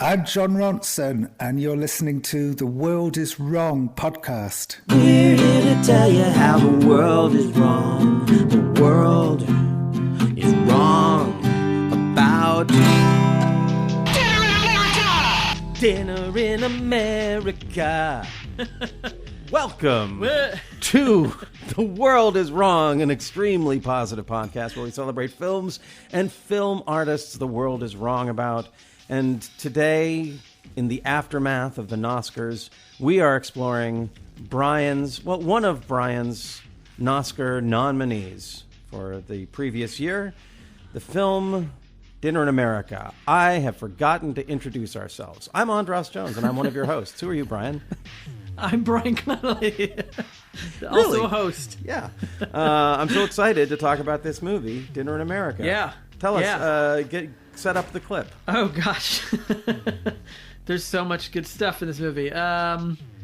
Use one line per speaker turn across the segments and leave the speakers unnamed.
I'm John Ronson, and you're listening to The World Is Wrong podcast.
We're here to tell you how the world is wrong. The world is wrong about Dinner in America. Welcome to The World is Wrong, an extremely positive podcast where we celebrate films and film artists the world is wrong about. And today, in the aftermath of the Noscars, we are exploring one of Bryan's Noscar nominees for the previous year, the film Dinner in America. I have forgotten to introduce ourselves. I'm Andros Jones, and I'm one of your hosts. Who are you, Bryan?
I'm Bryan Connolly, also a host.
Yeah. I'm so excited to talk about this movie, Dinner in America.
Yeah.
Tell us, set up the clip.
Oh, gosh. There's so much good stuff in this movie.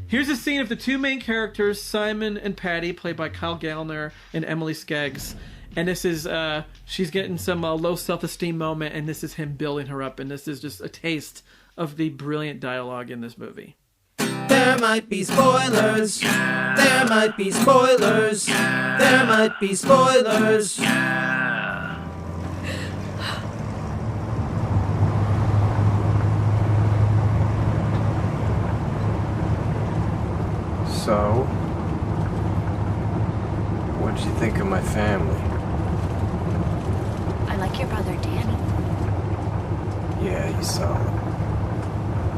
Here's a scene of the two main characters, Simon and Patty, played by Kyle Gallner and Emily Skeggs. And this is, she's getting some low self-esteem moment, and this is him building her up. And this is just a taste of the brilliant dialogue in this movie.
There might be spoilers. There might be spoilers. There might be spoilers.
So, what'd you think of my family?
I like your brother, Danny.
Yeah, he's solid.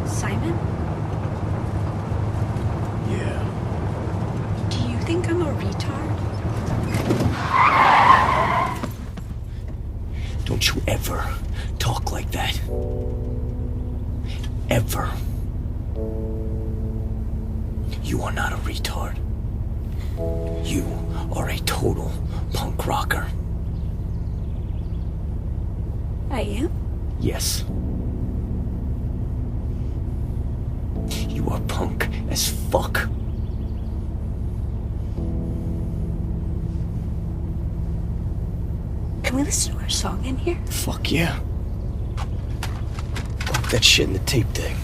Simon?
Yeah.
Do you think I'm a retard?
Don't you ever talk like that. Ever. You are not a retard. You are a total punk rocker.
I am?
Yes. You are punk as fuck.
Can we listen to our song in here?
Fuck yeah. Put that shit in the tape deck.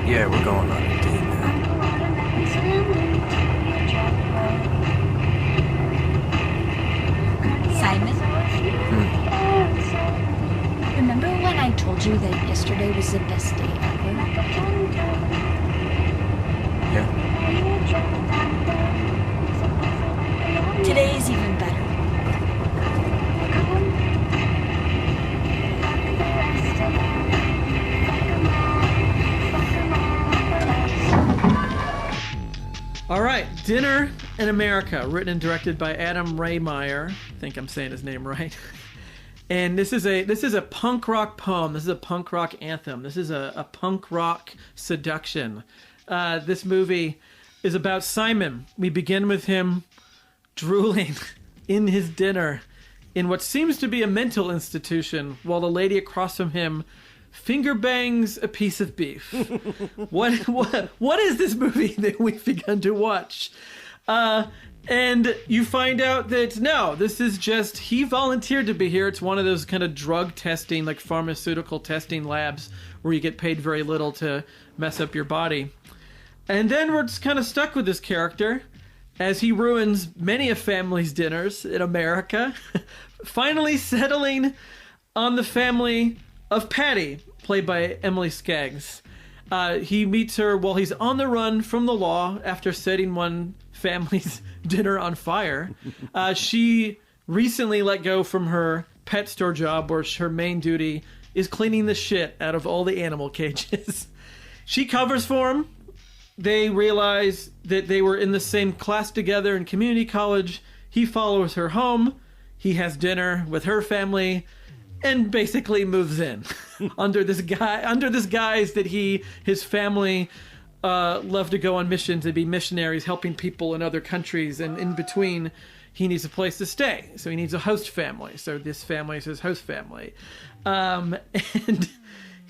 Yeah, we're going on a date now.
Simon? Remember when I told you that yesterday was the best day ever?
Yeah.
Today is even better.
All right, Dinner in America, written and directed by Adam Rehmeier. I think I'm saying his name right. And this is a punk rock poem. This is a punk rock anthem. This is a punk rock seduction. This movie is about Simon. We begin with him drooling in his dinner in what seems to be a mental institution, while the lady across from him finger bangs a piece of beef. What is this movie that we've begun to watch? And you find out that no, this is just, he volunteered to be here. It's one of those kind of drug testing, like pharmaceutical testing labs where you get paid very little to mess up your body. And then we're just kind of stuck with this character as he ruins many a family's dinners in America, finally settling on the family of Patty, played by Emily Skeggs. He meets her while he's on the run from the law after setting one family's dinner on fire. She recently let go from her pet store job where her main duty is cleaning the shit out of all the animal cages. She covers for him. They realize that they were in the same class together in community college. He follows her home. He has dinner with her family and basically moves in under this guise that his family love to go on missions and be missionaries helping people in other countries, and in between he needs a place to stay, so he needs a host family. So this family is his host family, and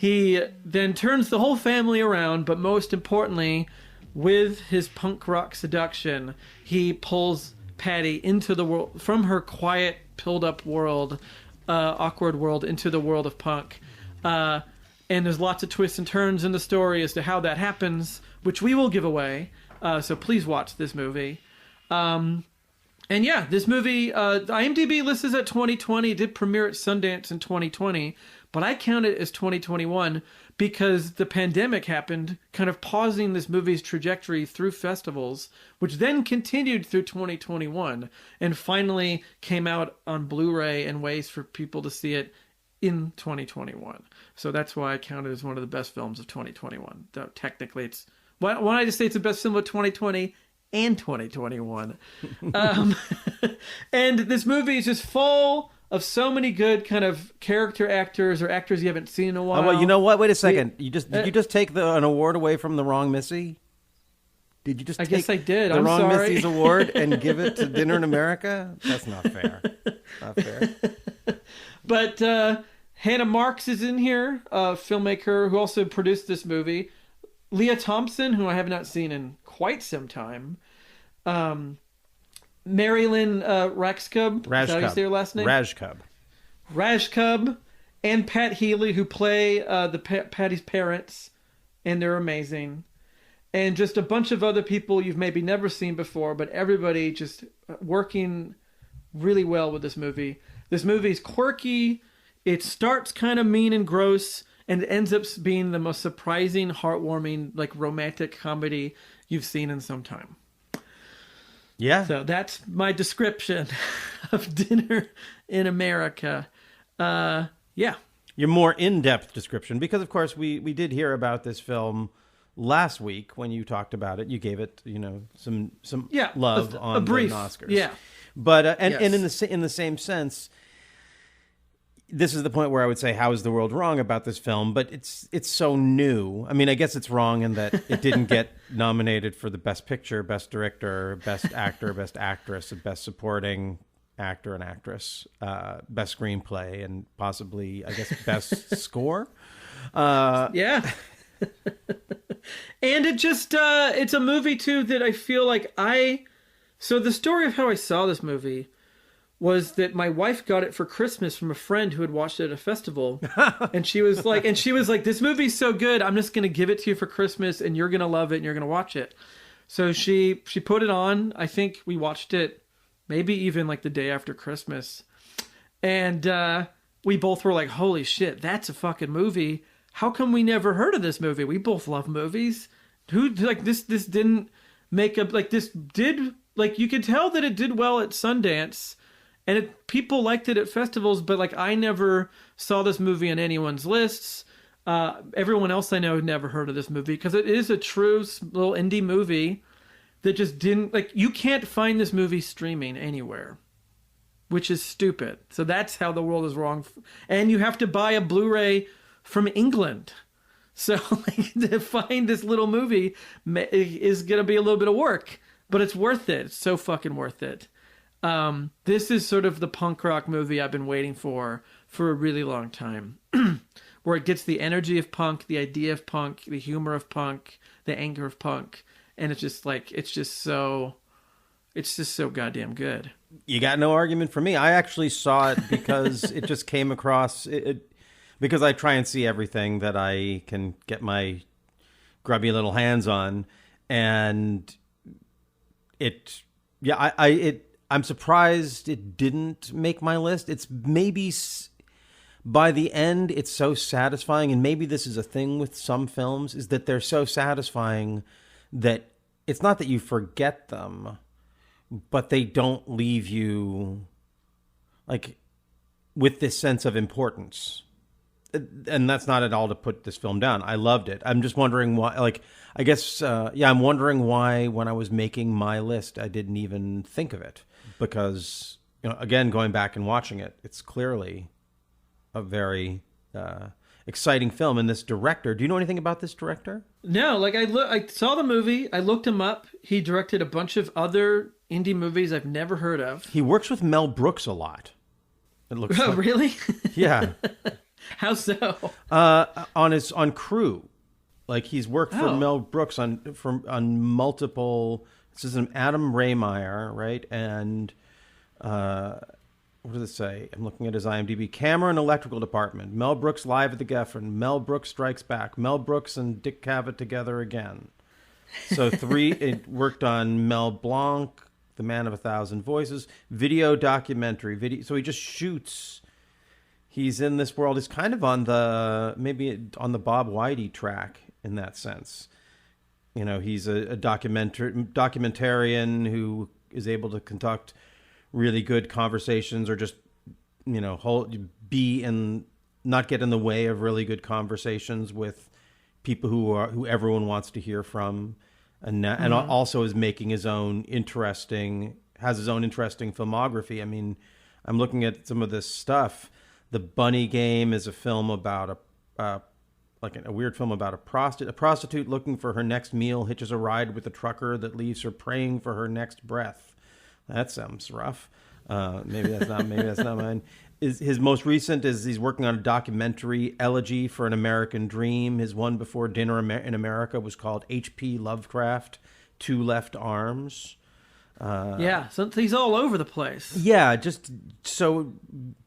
He then turns the whole family around, but most importantly, with his punk rock seduction, he pulls Patty into the world, from her quiet, pilled up world, awkward world, into the world of punk. And there's lots of twists and turns in the story as to how that happens, which we will give away. So please watch this movie. And yeah, this movie, the IMDb lists it at 2020. It did premiere at Sundance in 2020, but I count it as 2021 because the pandemic happened, kind of pausing this movie's trajectory through festivals, which then continued through 2021 and finally came out on Blu-ray and ways for people to see it in 2021. So that's why I count it as one of the best films of 2021. Though technically it's, why don't I just say it's the best film of 2020 and 2021. And this movie is just full of so many good kind of character actors or actors you haven't seen in a while.
Well, you know what? Wait a second. Did you just take an award away from the wrong Missy? Did you just
I
take
guess I did.
the
I'm
wrong
sorry.
Missy's award and give it to Dinner in America? That's not fair. Not fair.
But Hannah Marks is in here, a filmmaker who also produced this movie. Leah Thompson, who I have not seen in quite some time. Marilyn Rajskub. Is that how you say her last name? Rajskub. And Pat Healy, who play Patty's parents. And they're amazing. And just a bunch of other people you've maybe never seen before, but everybody just working really well with this movie. This movie's quirky. It starts kind of mean and gross, and it ends up being the most surprising, heartwarming, like romantic comedy you've seen in some time.
Yeah.
So that's my description of Dinner in America. Yeah.
Your more in-depth description, because of course we did hear about this film last week when you talked about it. You gave it, some love on
a brief
the Oscars.
Yeah.
But
Yes.
and in the same sense, this is the point where I would say, how is the world wrong about this film? But it's so new. I mean, I guess it's wrong in that it didn't get nominated for the Best Picture, Best Director, Best Actor, Best Actress, and Best Supporting Actor and Actress, Best Screenplay, and possibly, I guess, Best Score.
Yeah. And it just, it's a movie, too, that I feel like so the story of how I saw this movie was that my wife got it for Christmas from a friend who had watched it at a festival. And she was like, this movie's so good, I'm just going to give it to you for Christmas and you're going to love it and you're going to watch it. So she put it on. I think we watched it maybe even like the day after Christmas. And we both were like, holy shit, that's a fucking movie. How come we never heard of this movie? We both love movies. This didn't make up, this did, you could tell that it did well at Sundance. And people liked it at festivals, but I never saw this movie on anyone's lists. Everyone else I know had never heard of this movie because it is a true little indie movie that just didn't, you can't find this movie streaming anywhere, which is stupid. So that's how the world is wrong. And you have to buy a Blu-ray from England. So to find this little movie is going to be a little bit of work, but it's worth it. It's so fucking worth it. This is sort of the punk rock movie I've been waiting for a really long time, where it gets the energy of punk, the idea of punk, the humor of punk, the anger of punk, and it's just so goddamn good.
You got no argument for me. I actually saw it because it just came across it because I try and see everything that I can get my grubby little hands on, and I'm surprised it didn't make my list. It's maybe by the end, it's so satisfying. And maybe this is a thing with some films, is that they're so satisfying that it's not that you forget them, but they don't leave you with this sense of importance. And that's not at all to put this film down. I loved it. I'm just wondering why, I'm wondering why when I was making my list, I didn't even think of it. Because, again, going back and watching it, it's clearly a very exciting film. And this director, do you know anything about this director?
No, I saw the movie. I looked him up. He directed a bunch of other indie movies I've never heard of.
He works with Mel Brooks a lot. It looks
Oh, really?
Yeah.
How so?
On crew. Like he's worked for Mel Brooks on multiple. This is an Adam Rehmeier, right? And what does it say? I'm looking at his IMDb. Camera and electrical department. Mel Brooks live at the Griffin. Mel Brooks strikes back. Mel Brooks and Dick Cavett together again. So it worked on Mel Blanc, The Man of a Thousand Voices, video documentary, video. So he just shoots. He's in this world. He's kind of on the Bob Whitey track in that sense. You know, he's a documentarian who is able to conduct really good conversations, or just, you know, not get in the way of really good conversations with people who everyone wants to hear from, and also is making his own interesting filmography. I mean, I'm looking at some of this stuff. The Bunny Game is a film about a weird film about a prostitute looking for her next meal, hitches a ride with a trucker that leaves her praying for her next breath. That sounds rough. Maybe that's not mine. His most recent is he's working on a documentary, Elegy for an American Dream. His one before Dinner in America was called H.P. Lovecraft, Two Left Arms.
So he's all over the place.
Yeah, just so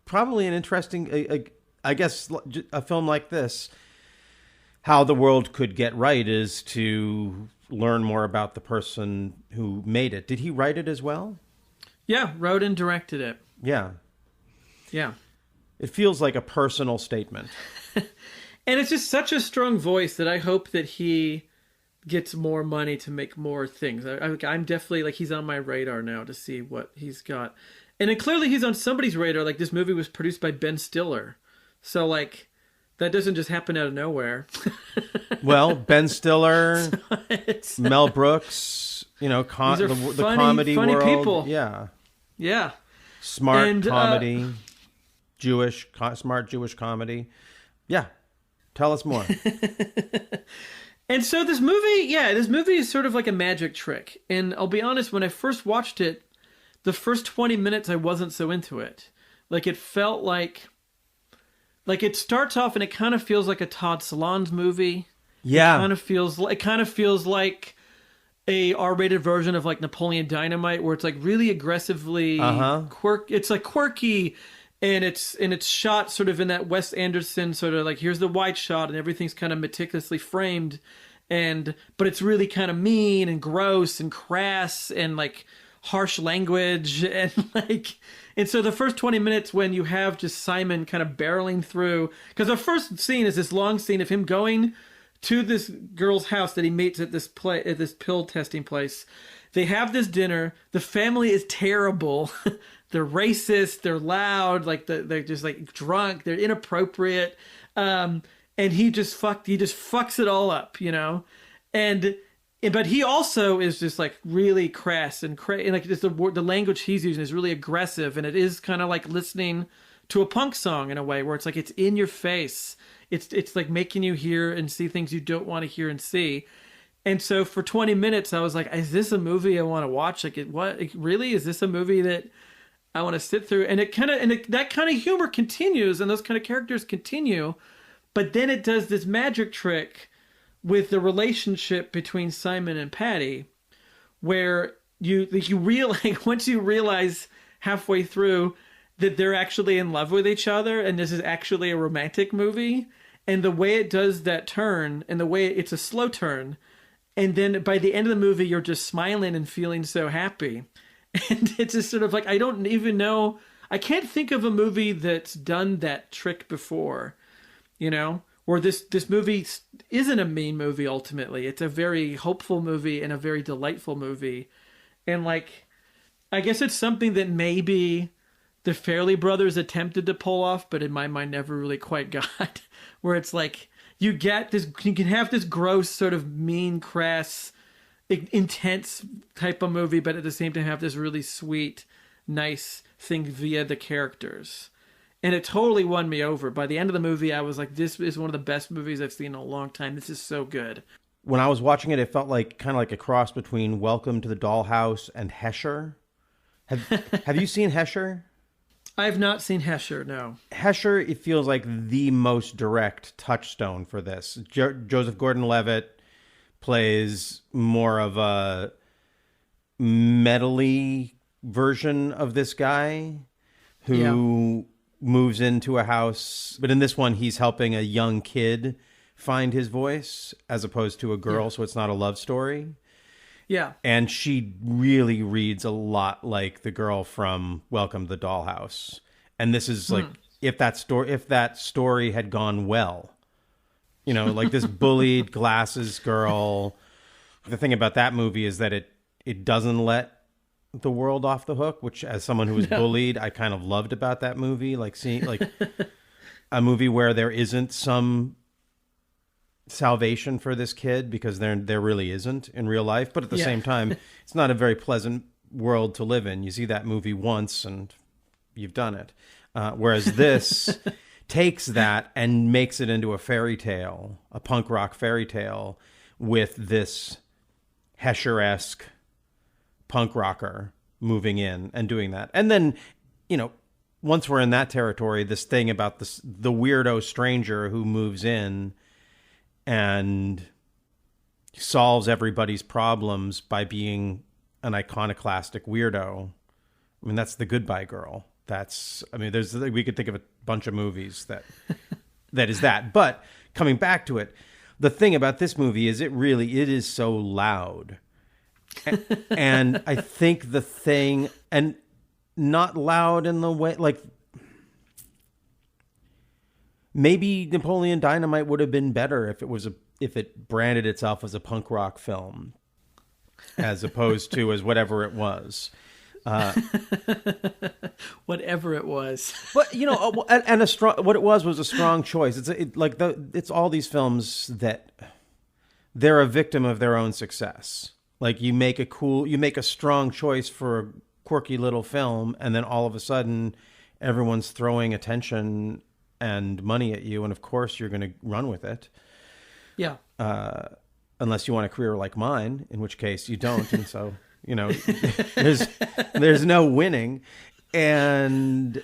probably an interesting, I guess, a film like this. How the world could get right is to learn more about the person who made it. Did he write it as well?
Yeah, wrote and directed it.
Yeah.
Yeah.
It feels like a personal statement.
And it's just such a strong voice that I hope that he gets more money to make more things. I'm definitely, like, he's on my radar now to see what he's got. And then clearly he's on somebody's radar. Like, this movie was produced by Ben Stiller. So, like, that doesn't just happen out of nowhere. Ben Stiller, Mel Brooks, you know, the comedy funny
world.
People.
Yeah.
Yeah.
Smart comedy. Smart Jewish comedy. Yeah. Tell us more.
And so this movie is sort of like a magic trick. And I'll be honest, when I first watched it, the first 20 minutes I wasn't so into it. Like, it felt like it starts off and it kind of feels like a Todd Solondz movie. Yeah. It kind of feels like a R-rated version of like Napoleon Dynamite, where it's like really aggressively it's like quirky, and it's shot sort of in that Wes Anderson sort of like, here's the wide shot and everything's kind of meticulously framed, but it's really kind of mean and gross and crass and like harsh language and so the first 20 minutes when you have just Simon kind of barreling through, because the first scene is this long scene of him going to this girl's house that he meets at this pill testing place. They have this dinner. The family is terrible. They're racist. They're loud. Like they're just like drunk. They're inappropriate. And he just fucks it all up, you know. But he also is just like really crass and like just the language he's using is really aggressive, and it is kind of like listening to a punk song in a way, where it's like it's in your face. It's like making you hear and see things you don't want to hear and see. And so for 20 minutes, I was like, is this a movie I want to watch? Like, really? Is this a movie that I want to sit through? And that kind of humor continues, and those kind of characters continue. But then it does this magic trick with the relationship between Simon and Patty, where you realize, once you realize halfway through that they're actually in love with each other, and this is actually a romantic movie. And the way it does that turn, and the way it's a slow turn, and then by the end of the movie, you're just smiling and feeling so happy. And it's just sort of like, I don't even know, I can't think of a movie that's done that trick before, you know? Or this movie isn't a mean movie, ultimately. It's a very hopeful movie and a very delightful movie. And, like, I guess it's something that maybe the Farrelly brothers attempted to pull off, but in my mind never really quite got. Where it's like, you can have this gross, sort of mean, crass, intense type of movie, but at the same time have this really sweet, nice thing via the characters. And it totally won me over. By the end of the movie, I was like, this is one of the best movies I've seen in a long time. This is so good.
When I was watching it, it felt like kind of like a cross between Welcome to the Dollhouse and Hesher. Have you seen Hesher?
I have not seen Hesher, no.
Hesher, it feels like the most direct touchstone for this. Joseph Gordon-Levitt plays more of a metally version of this guy who moves into a house. But in this one, he's helping a young kid find his voice as opposed to a girl, so it's not a love story.
Yeah.
And she really reads a lot like the girl from Welcome to the Dollhouse. And this is like, if that story had gone well, you know, like this bullied glasses girl. The thing about that movie is that it doesn't let the world off the hook, which as someone who was bullied, I kind of loved about that movie. Like seeing like a movie where there isn't some salvation for this kid, because there really isn't in real life. But at the same time, it's not a very pleasant world to live in. You see that movie once and you've done it. Whereas this takes that and makes it into a fairy tale, a punk rock fairy tale with this Hesher-esque punk rocker moving in and doing that. And then, you know, once we're in that territory, this thing about the weirdo stranger who moves in and solves everybody's problems by being an iconoclastic weirdo. I mean, that's the Goodbye Girl. We could think of a bunch of movies that is that. But coming back to it, the thing about this movie is it is so loud. And I think the thing, and not loud in the way, like, maybe Napoleon Dynamite would have been better if it branded itself as a punk rock film, as opposed to as whatever it was.
Whatever it was.
But you know, and what it was a strong choice. It's all these films that they're a victim of their own success. Like you make a strong choice for a quirky little film, and then all of a sudden, everyone's throwing attention and money at you, and of course you're going to run with it. Yeah. Unless you want a career like mine, in which case you don't, and so you know, there's no winning, and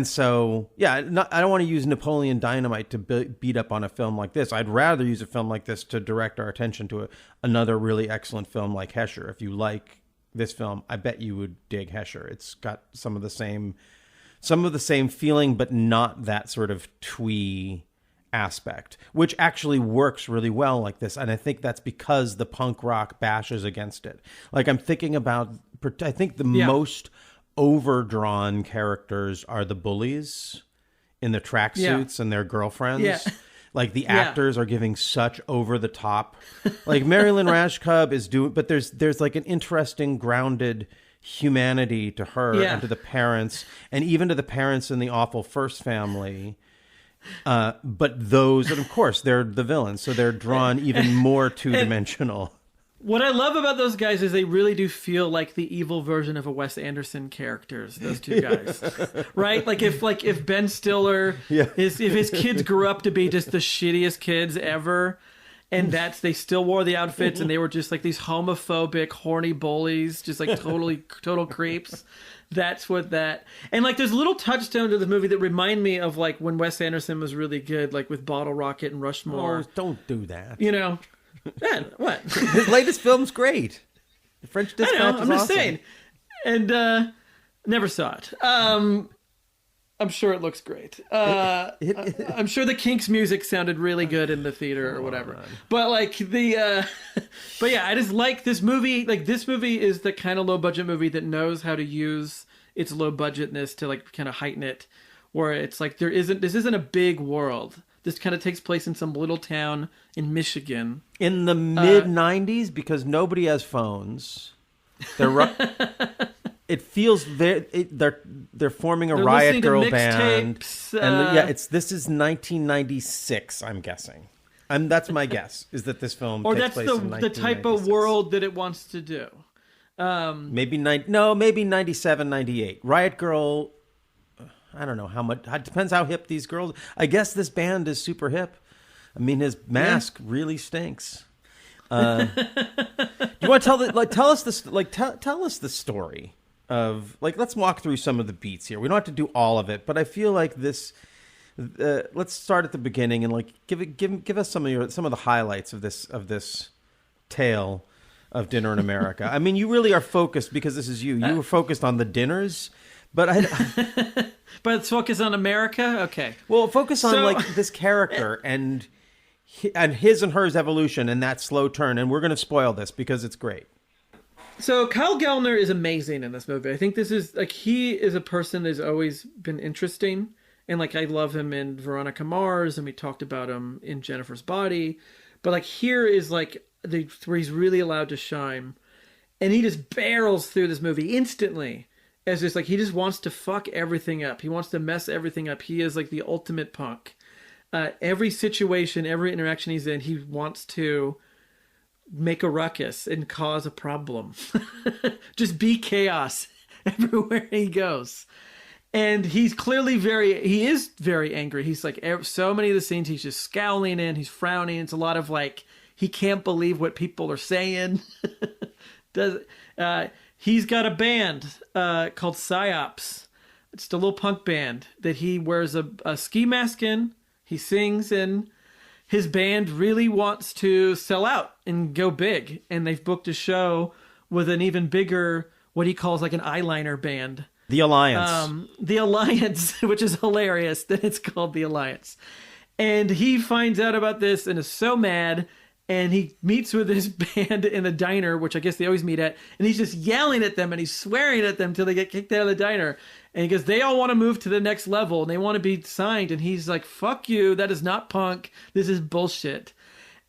so yeah. I don't want to use Napoleon Dynamite to beat up on a film like this. I'd rather use a film like this to direct our attention to another really excellent film like Hesher. If you like this film, I bet you would dig Hesher. It's got some of the same feeling, but not that sort of twee aspect, which actually works really well like this. And I think that's because the punk rock bashes against it. Like I'm thinking about, I think the most overdrawn characters are the bullies in the tracksuits and their girlfriends. Yeah. Like the actors are giving such over the top. Like Marilyn Rajskub is doing, but there's like an interesting grounded humanity to her and to the parents, and even to the parents in the Awful First Family. But those, and of course, they're the villains, so they're drawn even more two-dimensional.
What I love about those guys is they really do feel like the evil version of a Wes Anderson characters. Those two guys, right? Like if Ben Stiller, if his kids grew up to be just the shittiest kids ever, and they still wore the outfits, and they were just like these homophobic, horny bullies, just like total creeps. That's what that, and like there's little touchstones of the movie that remind me of like when Wes Anderson was really good, like with Bottle Rocket and Rushmore.
Oh, don't do that.
You know, man, what?
His latest film's great. The French Dispatch.
I know. I'm just
awesome.
saying, and never saw it. I'm sure it looks great. I'm sure the Kinks music sounded really good in the theater or whatever. But like but yeah, I just like this movie. Like this movie is the kind of low budget movie that knows how to use its low budgetness to like kind of heighten it, where it's like this isn't a big world. This kind of takes place in some little town in Michigan
in the mid '90s, because nobody has phones. It feels they're forming a Riot Girl band, and this is 1996. I'm guessing, and that's my guess is that this film takes place in 1996. Or that's
the type of world that it wants to do.
Maybe 97, 98. Riot Girl. I don't know how much. It depends how hip these girls. I guess this band is super hip. I mean, his mask really stinks. Do you want to tell us this? Like, tell us the story of like, let's walk through some of the beats here. We don't have to do all of it, but I feel like this. Let's start at the beginning and like give us some of the highlights of this tale of Dinner in America. I mean, you really are focused because this is you. You were focused on the dinners, but
but let's focus on America. Okay.
Well, focus on like this character and his and hers evolution and that slow turn. And we're going to spoil this because it's great.
So Kyle Gallner is amazing in this movie. I think this is like, he is a person that's always been interesting. And like, I love him in Veronica Mars, and we talked about him in Jennifer's Body. But like, here is like where he's really allowed to shine. And he just barrels through this movie instantly. As just like, he just wants to fuck everything up. He wants to mess everything up. He is like the ultimate punk. Every situation, every interaction he's in, he wants to make a ruckus and cause a problem. Just be chaos everywhere he goes. And he's clearly he is very angry. He's like, so many of the scenes he's just scowling in, he's frowning. It's a lot of like, he can't believe what people are saying. He's got a band called Psyops. It's a little punk band that he wears a ski mask in. He sings in. His band really wants to sell out and go big. And they've booked a show with an even bigger, what he calls like an eyeliner band.
The Alliance.
The Alliance, which is hilarious that it's called The Alliance. And he finds out about this and is so mad. And he meets with his band in the diner, which I guess they always meet at. And he's just yelling at them and he's swearing at them till they get kicked out of the diner. And he goes, they all want to move to the next level and they want to be signed. And he's like, fuck you. That is not punk. This is bullshit.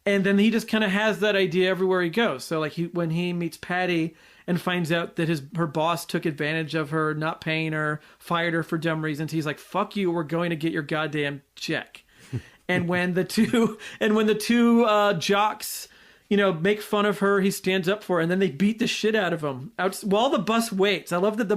And then he just kind of has that idea everywhere he goes. So like when he meets Patty and finds out that her boss took advantage of her, not paying her, fired her for dumb reasons, he's like, fuck you. We're going to get your goddamn check. And when the two jocks, make fun of her, he stands up for her, and then they beat the shit out of him while the bus waits. I love that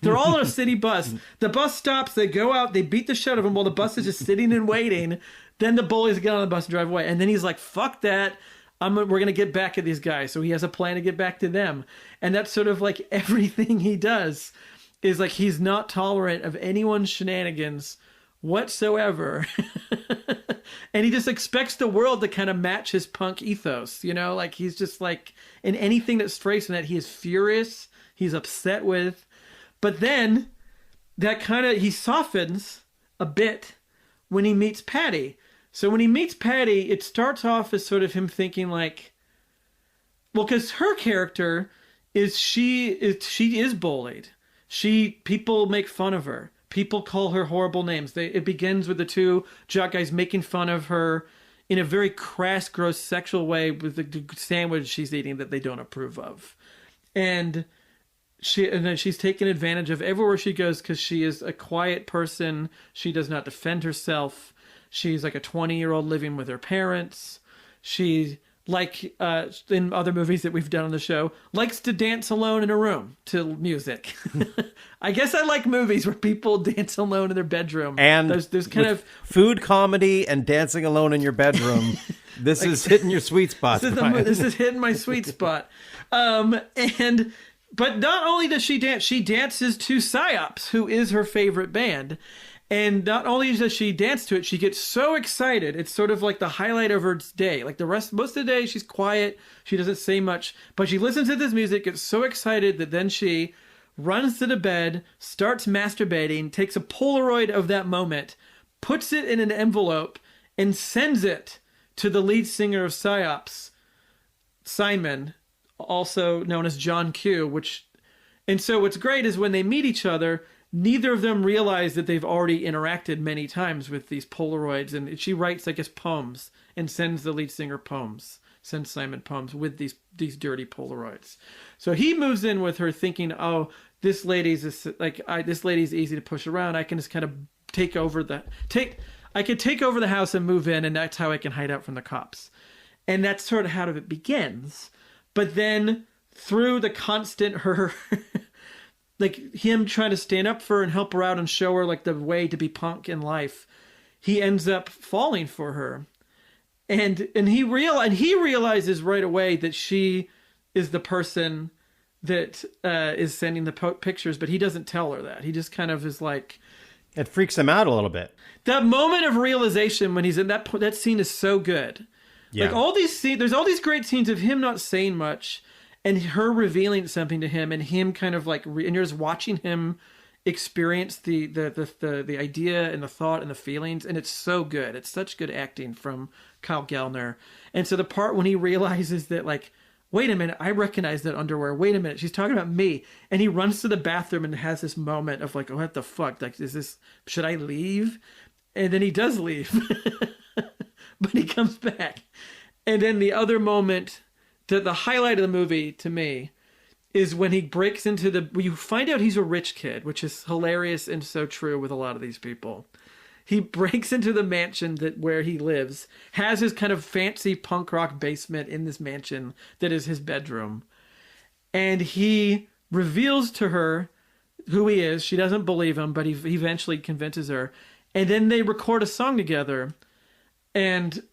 they're all on a city bus. The bus stops, they go out, they beat the shit out of him while the bus is just sitting and waiting. Then the bullies get on the bus and drive away. And then he's like, fuck that. We're going to get back at these guys. So he has a plan to get back to them. And that's sort of like everything he does is like, he's not tolerant of anyone's shenanigans whatsoever. And he just expects the world to kind of match his punk ethos, like he's just like, in anything that strays from that, he is furious, he's upset with. But then that he softens a bit when he meets Patty. So when he meets Patty, it starts off as sort of him thinking like, well, because her character she is bullied. People make fun of her. People call her horrible names. It begins with the two jock guys making fun of her in a very crass, gross, sexual way with the sandwich she's eating that they don't approve of. And then she's taken advantage of everywhere she goes because she is a quiet person. She does not defend herself. She's like a 20-year-old living with her parents. She, like in other movies that we've done on the show, likes to dance alone in a room to music. I guess I like movies where people dance alone in their bedroom.
And
there's kind of
food comedy and dancing alone in your bedroom. This is hitting your sweet spot.
This is hitting my sweet spot. But not only does she dance, she dances to Psyops, who is her favorite band. And not only does she dance to it, she gets so excited. It's sort of like the highlight of her day. Like most of the day, she's quiet. She doesn't say much. But she listens to this music, gets so excited that then she runs to the bed, starts masturbating, takes a Polaroid of that moment, puts it in an envelope, and sends it to the lead singer of Psyops, Simon, also known as John Q. And so what's great is when they meet each other, neither of them realize that they've already interacted many times with these Polaroids. And she writes, I guess, poems and sends the lead singer poems, sends Simon poems with these dirty Polaroids. So he moves in with her thinking, oh, this lady's easy to push around. I can just kind of take over the house and move in, and that's how I can hide out from the cops. And that's sort of how it begins. But then through the constant like him trying to stand up for her and help her out and show her like the way to be punk in life, he ends up falling for her. And he realizes right away that she is the person that is sending the pictures, but he doesn't tell her that. He just kind of is like...
It freaks him out a little bit.
That moment of realization when he's in that scene is so good.
Yeah.
Like all these scenes, there's all these great scenes of him not saying much and her revealing something to him and him kind of like, and you're just watching him experience the idea and the thought and the feelings. And it's so good. It's such good acting from Kyle Gallner. And so the part when he realizes that like, wait a minute, I recognize that underwear. Wait a minute, she's talking about me. And he runs to the bathroom and has this moment of like, oh, what the fuck? Like, should I leave? And then he does leave. But he comes back. And then the other moment, the highlight of the movie to me is when he breaks into you find out he's a rich kid, which is hilarious and so true with a lot of these people. He breaks into the mansion where he lives, has his kind of fancy punk rock basement in this mansion that is his bedroom. And he reveals to her who he is. She doesn't believe him, but he eventually convinces her. And then they record a song together. And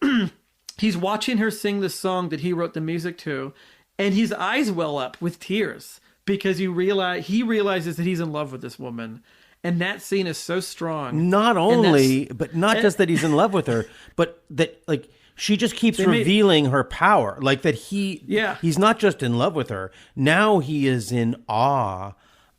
he's watching her sing the song that he wrote the music to. And his eyes well up with tears because he realizes that he's in love with this woman. And that scene is so strong.
Not only, but not just that he's in love with her, but that like she just keeps revealing her power. Like that he's not just in love with her. Now he is in awe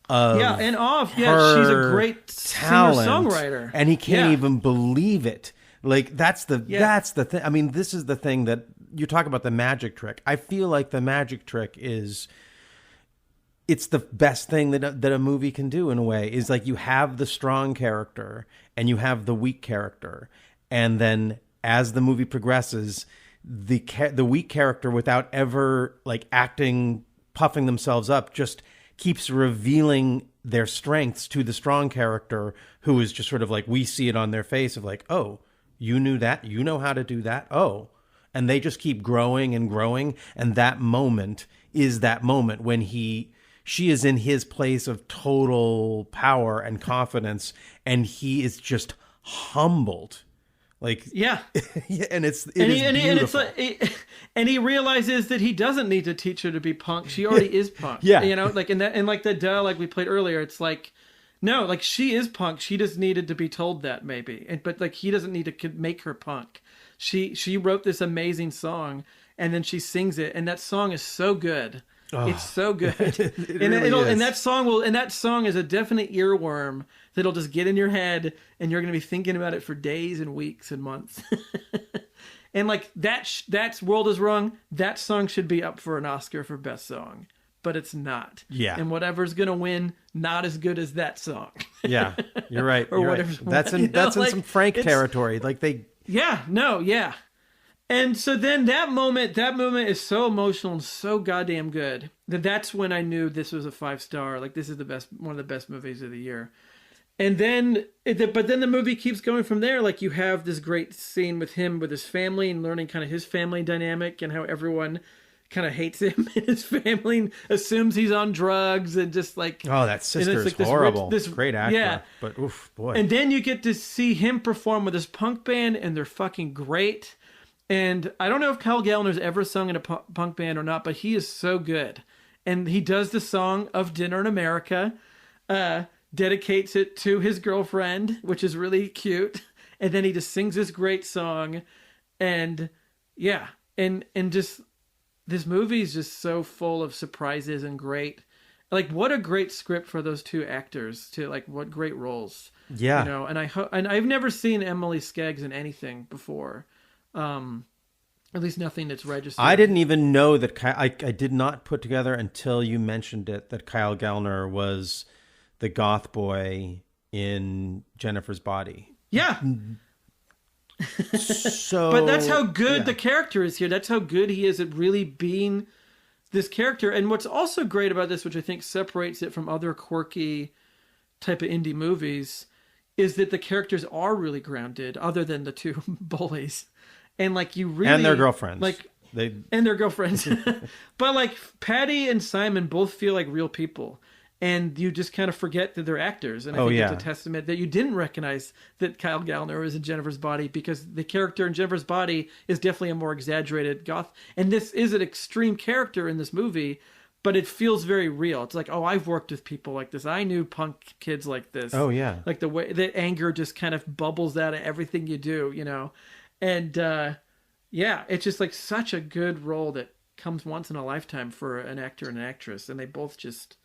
of
she's a great singer-songwriter.
And he can't even believe it. Like that's the thing. I mean, this is the thing that you talk about, the magic trick. I feel like the magic trick is, it's the best thing that a movie can do in a way, is like you have the strong character and you have the weak character. And then as the movie progresses, the weak character, without ever like puffing themselves up, just keeps revealing their strengths to the strong character, who is just sort of like, we see it on their face of like, oh, you knew that, you know how to do that. Oh, and they just keep growing and growing. And that moment is that moment when she is in his place of total power and confidence, and he is just humbled. Like, yeah. And it's beautiful.
And he realizes that he doesn't need to teach her to be punk. She already is punk.
Yeah.
You know, like like the dialogue we played earlier, it's like, no, like she is punk. She just needed to be told that maybe. But like he doesn't need to make her punk. She wrote this amazing song and then she sings it, and that song is so good. Oh, it's so good. And that song is a definite earworm that'll just get in your head, and you're going to be thinking about it for days and weeks and months. And like that's World Is Wrong. That song should be up for an Oscar for Best Song, but it's not.
Yeah.
And whatever's going to win, not as good as that song.
Yeah, you're right. You're right. That's in some Frank territory. Like they.
Yeah. No. Yeah. And so then that moment is so emotional and so goddamn good that's when I knew this was a 5-star. Like this is one of the best movies of the year. And then, but then the movie keeps going from there. Like you have this great scene with him, with his family, and learning kind of his family dynamic and how everyone kind of hates him and his family and assumes he's on drugs and just like,
oh, that sister's like horrible. This great actor, yeah. But oof, boy.
And then you get to see him perform with his punk band, and they're fucking great. And I don't know if Kyle Gallner's ever sung in a punk band or not, but he is so good. And he does the song of Dinner in America, dedicates it to his girlfriend, which is really cute. And then he just sings this great song. And yeah, and just this movie is just so full of surprises and great. Like what a great script for those two actors to like, what great roles.
Yeah.
You know, and I've never seen Emily Skeggs in anything before. At least nothing that's registered.
I didn't even know that I did not put together until you mentioned it that Kyle Gallner was the goth boy in Jennifer's Body.
Yeah.
So,
but that's how good the character is here. That's how good he is at really being this character. And what's also great about this, which I think separates it from other quirky type of indie movies, is that the characters are really grounded, other than the two bullies. And like you really,
and their girlfriends,
and their girlfriends, but like Patty and Simon both feel like real people, and you just kind of forget that they're actors. And I think it's a testament that you didn't recognize that Kyle Gallner is in Jennifer's Body, because the character in Jennifer's Body is definitely a more exaggerated goth, and this is an extreme character in this movie, but it feels very real. It's like, oh, I've worked with people like this. I knew punk kids like this.
Oh, yeah.
Like the way the anger just kind of bubbles out of everything you do, you know? And yeah, it's just like such a good role that comes once in a lifetime for an actor and an actress. And they both just,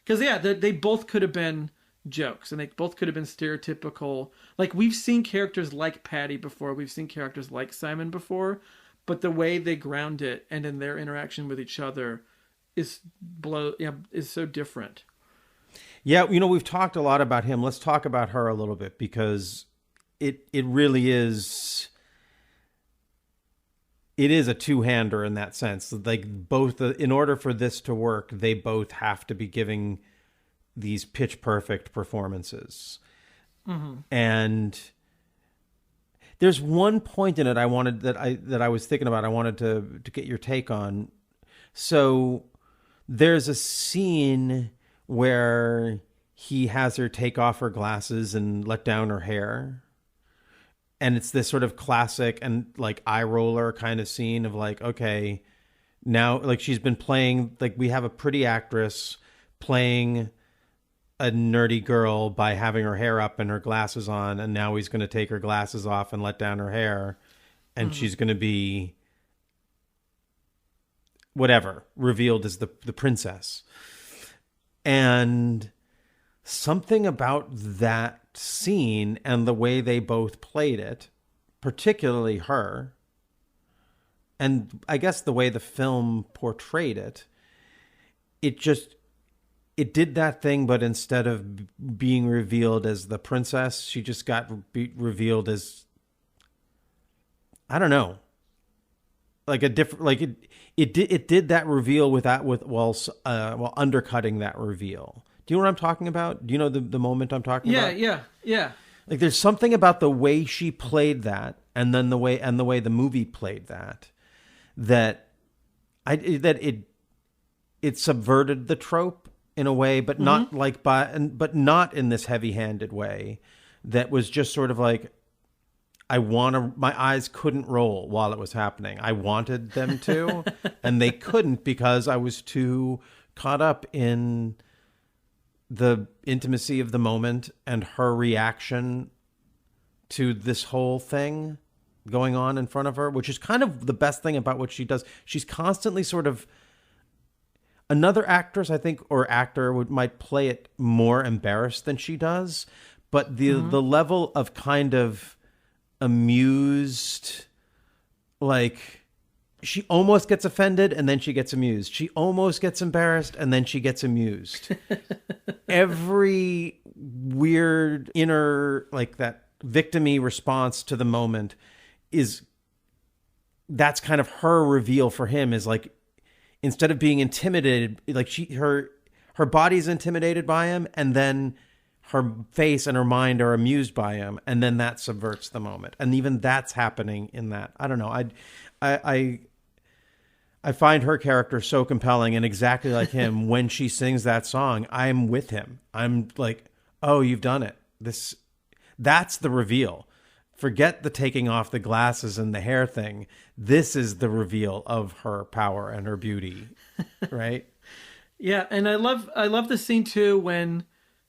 because yeah, they both could have been jokes and they both could have been stereotypical. Like we've seen characters like Patty before. We've seen characters like Simon before, but the way they ground it and in their interaction with each other is so different.
Yeah, you know, we've talked a lot about him. Let's talk about her a little bit because it really is. It is a two-hander in that sense. Like both, in order for this to work, they both have to be giving these pitch perfect performances. Mm-hmm. And there's one point in it I was thinking about. I wanted to get your take on. So there's a scene where he has her take off her glasses and let down her hair. And it's this sort of classic and like eye roller kind of scene of like, okay, now like she's been playing, like we have a pretty actress playing a nerdy girl by having her hair up and her glasses on. And now he's going to take her glasses off and let down her hair. And she's going to be whatever, revealed as the princess. And something about that scene and the way they both played it, particularly her, and I guess the way the film portrayed it, it did that thing, but instead of being revealed as the princess, she just got revealed as, I don't know, like a different, like it did that reveal while undercutting that reveal. Do you know what I'm talking about? Do you know the moment I'm talking about?
Yeah.
Like there's something about the way she played that, and then the way the movie played that it subverted the trope in a way, but not like but not in this heavy-handed way. That was just sort of like, my eyes couldn't roll while it was happening. I wanted them to, and they couldn't because I was too caught up in the intimacy of the moment and her reaction to this whole thing going on in front of her, which is kind of the best thing about what she does. She's constantly sort of, another actress, I think, or actor might play it more embarrassed than she does, but the level of kind of amused, like she almost gets offended and then she gets amused. She almost gets embarrassed and then she gets amused. Every weird inner, like that victim-y response to the moment that's kind of her reveal for him, is like, instead of being intimidated, like her body's intimidated by him, and then her face and her mind are amused by him, and then that subverts the moment. And even that's happening in that. I don't know. I find her character so compelling, and exactly like him. When she sings that song, I'm with him. I'm like, oh, you've done it. That's the reveal. Forget the taking off the glasses and the hair thing. This is the reveal of her power and her beauty, right?
Yeah, and I love the scene too when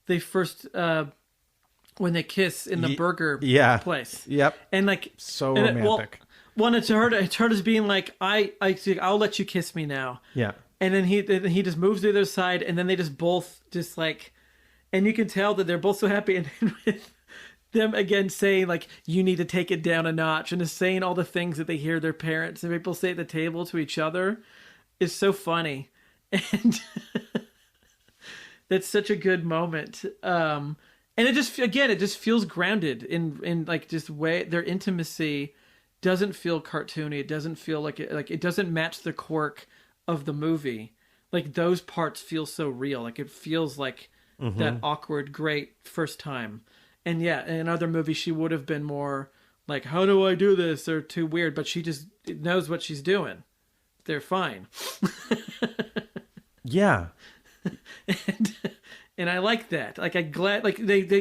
they first when they kiss in the burger place.
Yep.
And like
so romantic.
It's her just being like, I'll let you kiss me now.
Yeah.
And then he just moves to the other side, and then they just both just like, and you can tell that they're both so happy, and with them again saying like, you need to take it down a notch, and just saying all the things that they hear their parents and people say at the table to each other is so funny. And that's such a good moment. And it just feels grounded in like just way their intimacy doesn't feel cartoony. It doesn't feel like it doesn't match the quirk of the movie. Like those parts feel so real. Like it feels like that awkward, great first time. And yeah, in other movies she would have been more like, how do I do this? Or too weird, but she just knows what she's doing. They're fine.
Yeah.
And I like that. Like I'm glad, like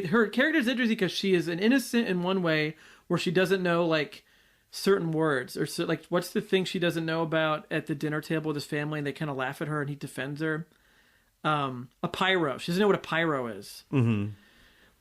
her character's interesting because she is an innocent in one way where she doesn't know like certain words or so, like what's the thing she doesn't know about at the dinner table with his family, and they kind of laugh at her and he defends her. A pyro. She doesn't know what a pyro is.
Mm-hmm.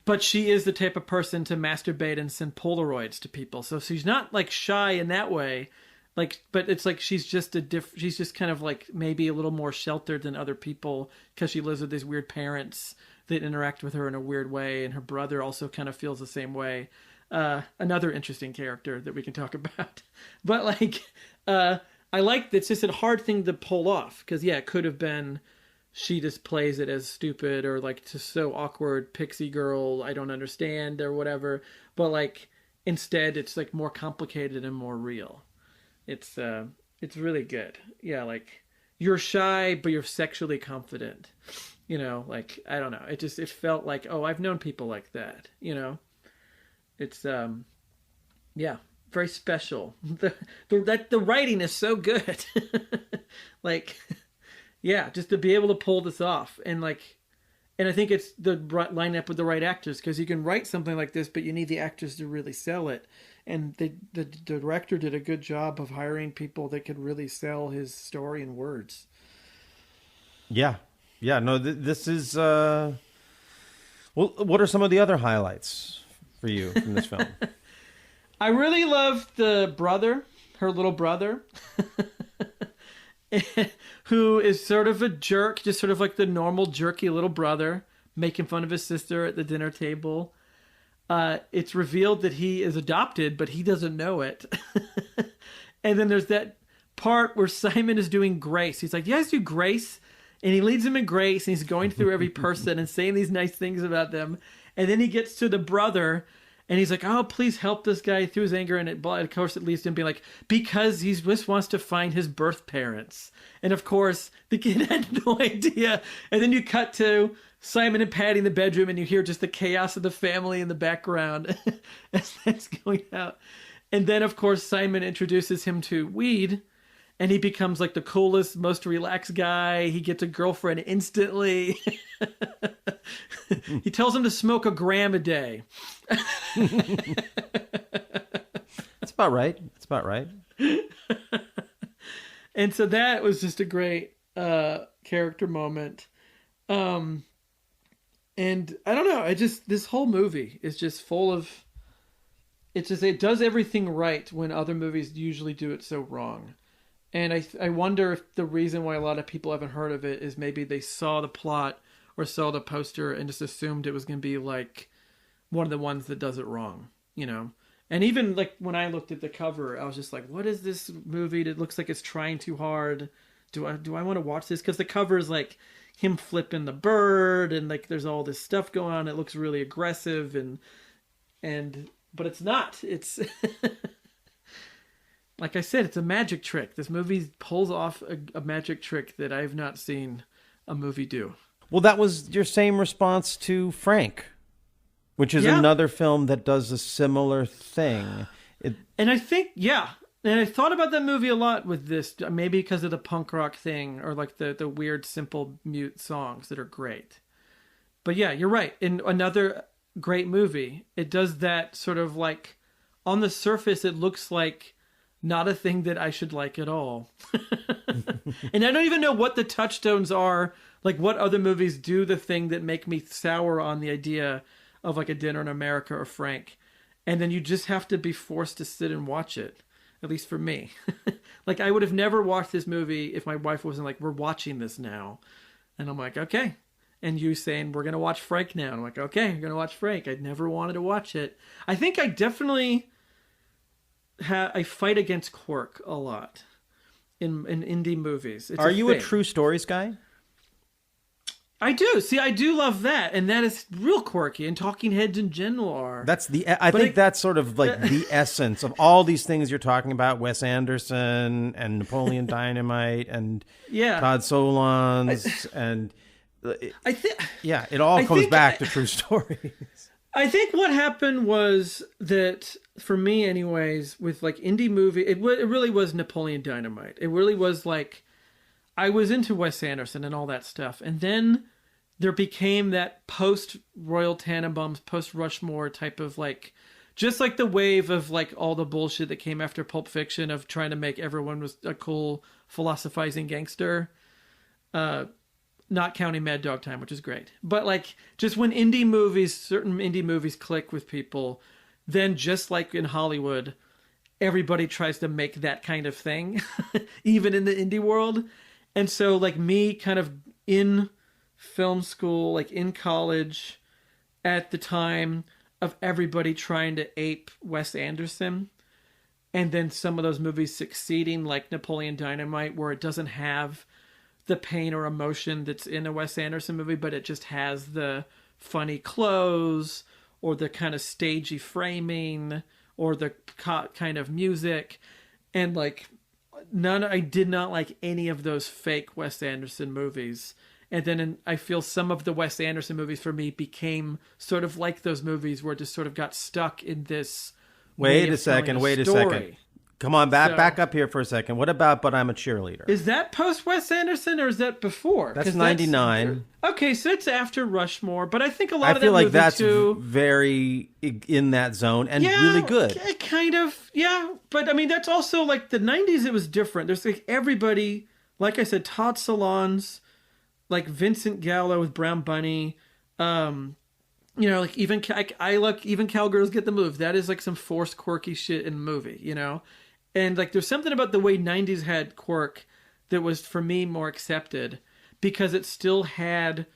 But she is the type of person to masturbate and send Polaroids to people. So she's not like shy in that way. Like, but it's like she's just she's just kind of like maybe a little more sheltered than other people because she lives with these weird parents that interact with her in a weird way, and her brother also kind of feels the same way. Another interesting character that we can talk about. But like, I like it's just a hard thing to pull off because it could have been she just plays it as stupid or like just so awkward, pixie girl, I don't understand or whatever. But like instead, it's like more complicated and more real. It's really good. Yeah, like you're shy, but you're sexually confident. You know, like I don't know. It felt like, oh, I've known people like that. You know, it's very special. The writing is so good. Like, yeah, just to be able to pull this off and I think it's the right line up with the right actors because you can write something like this, but you need the actors to really sell it. And the director did a good job of hiring people that could really sell his story in words.
Yeah. No, this is. Well, what are some of the other highlights for you from this film?
I really love the brother, her little brother, who is sort of a jerk, just sort of like the normal jerky little brother, making fun of his sister at the dinner table. It's revealed that he is adopted, but he doesn't know it. And then there's that part where Simon is doing grace. He's like, you guys do grace? And he leads them in grace, and he's going through every person and saying these nice things about them. And then he gets to the brother, and he's like, oh, please help this guy through his anger. And of course, it leads to him being like, because he just wants to find his birth parents. And of course, the kid had no idea. And then you cut to Simon and Patty in the bedroom, and you hear just the chaos of the family in the background as that's going out. And then, of course, Simon introduces him to weed, and he becomes like the coolest, most relaxed guy. He gets a girlfriend instantly. He tells him to smoke 1 gram a day.
That's about right.
And so that was just a great character moment. And I don't know. This whole movie is just full of. It does everything right when other movies usually do it so wrong. And I wonder if the reason why a lot of people haven't heard of it is maybe they saw the plot or saw the poster and just assumed it was going to be like one of the ones that does it wrong, you know? And even like when I looked at the cover, I was just like, what is this movie that looks like it's trying too hard? Do I want to watch this? Because the cover is like him flipping the bird and like there's all this stuff going on. It looks really aggressive but it's not. It's like I said, it's a magic trick. This movie pulls off a magic trick that I've not seen a movie do.
Well, that was your same response to Frank, which is another film that does a similar thing.
And I think, and I thought about that movie a lot with this, maybe because of the punk rock thing or like the weird, simple mute songs that are great. But yeah, you're right. In another great movie, it does that sort of like, on the surface, it looks like not a thing that I should like at all. And I don't even know what the touchstones are, like what other movies do the thing that make me sour on the idea of like A Dinner in America or Frank. And then you just have to be forced to sit and watch it, at least for me. Like I would have never watched this movie if my wife wasn't like, we're watching this now. And I'm like, okay. And you saying, we're going to watch Frank now. And I'm like, okay, you're going to watch Frank. I never wanted to watch it. I think I definitely... I fight against quirk a lot in indie movies. Are
you a true stories guy?
I do. See, I do love that, and that is real quirky. And Talking Heads in general are.
I think that's sort of like the essence of all these things you're talking about. Wes Anderson and Napoleon Dynamite and Todd Solondz and
I think
it all comes back to true stories.
I think what happened was that, for me anyways, with like indie movie, it really was Napoleon Dynamite. It really was like, I was into Wes Anderson and all that stuff. And then there became that post-Royal Tenenbaums, post-Rushmore type of like just like the wave of like all the bullshit that came after Pulp Fiction of trying to make everyone was a cool philosophizing gangster. Not counting Mad Dog Time, which is great. But like just when certain indie movies click with people, then just like in Hollywood, everybody tries to make that kind of thing, even in the indie world. And so like me kind of in film school, like in college at the time of everybody trying to ape Wes Anderson, and then some of those movies succeeding like Napoleon Dynamite, where it doesn't have the pain or emotion that's in a Wes Anderson movie, but it just has the funny clothes or the kind of stagey framing or the kind of music. And like I did not like any of those fake Wes Anderson movies. And then I feel some of the Wes Anderson movies for me became sort of like those movies where it just sort of got stuck in this.
Wait a second. Come on, back up here for a second. What about But I'm a Cheerleader?
Is that post Wes Anderson or is that before?
That's 99.
Okay, so it's after Rushmore, but I think a lot of that
I feel like
movie
that's
too,
very in that zone and really good.
Kind of, yeah. But I mean, that's also like the 90s, it was different. There's like everybody, like I said, Todd Solondz, like Vincent Gallo with Brown Bunny, like even I like even Cowgirls Get the Move. That is like some forced quirky shit in the movie, And like there's something about the way 90s had quirk that was for me more accepted because it still kind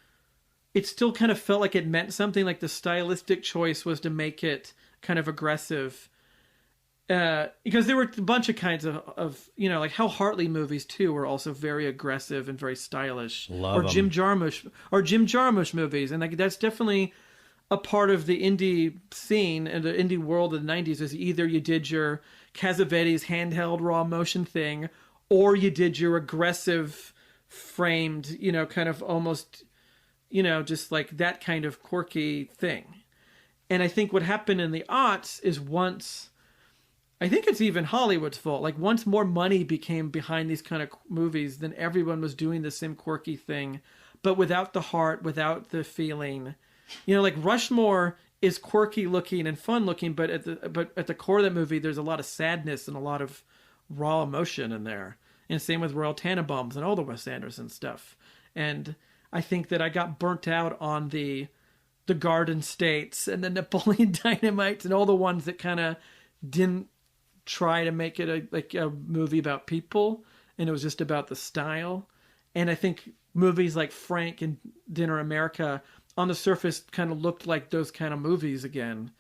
of felt like it meant something. Like the stylistic choice was to make it kind of aggressive. Because there were a bunch of kinds of like Hal Hartley movies too were also very aggressive and very stylish.
Love 'em.
Jim Jarmusch movies. And like that's definitely a part of the indie scene and the indie world of the 90s is either you did your Cassavetes handheld raw motion thing or you did your aggressive framed, kind of almost, just like that kind of quirky thing. And I think what happened in the aughts is I think it's even Hollywood's fault. Like once more money became behind these kind of movies, then everyone was doing the same quirky thing, but without the heart, without the feeling. Like Rushmore is quirky looking and fun looking, but at the core of that movie, there's a lot of sadness and a lot of raw emotion in there. And same with Royal Tenenbaums and all the Wes Anderson stuff. And I think that I got burnt out on the Garden States and the Napoleon Dynamites and all the ones that kind of didn't try to make it a movie about people, and it was just about the style. And I think movies like Frank and Dinner America on the surface kind of looked like those kind of movies again.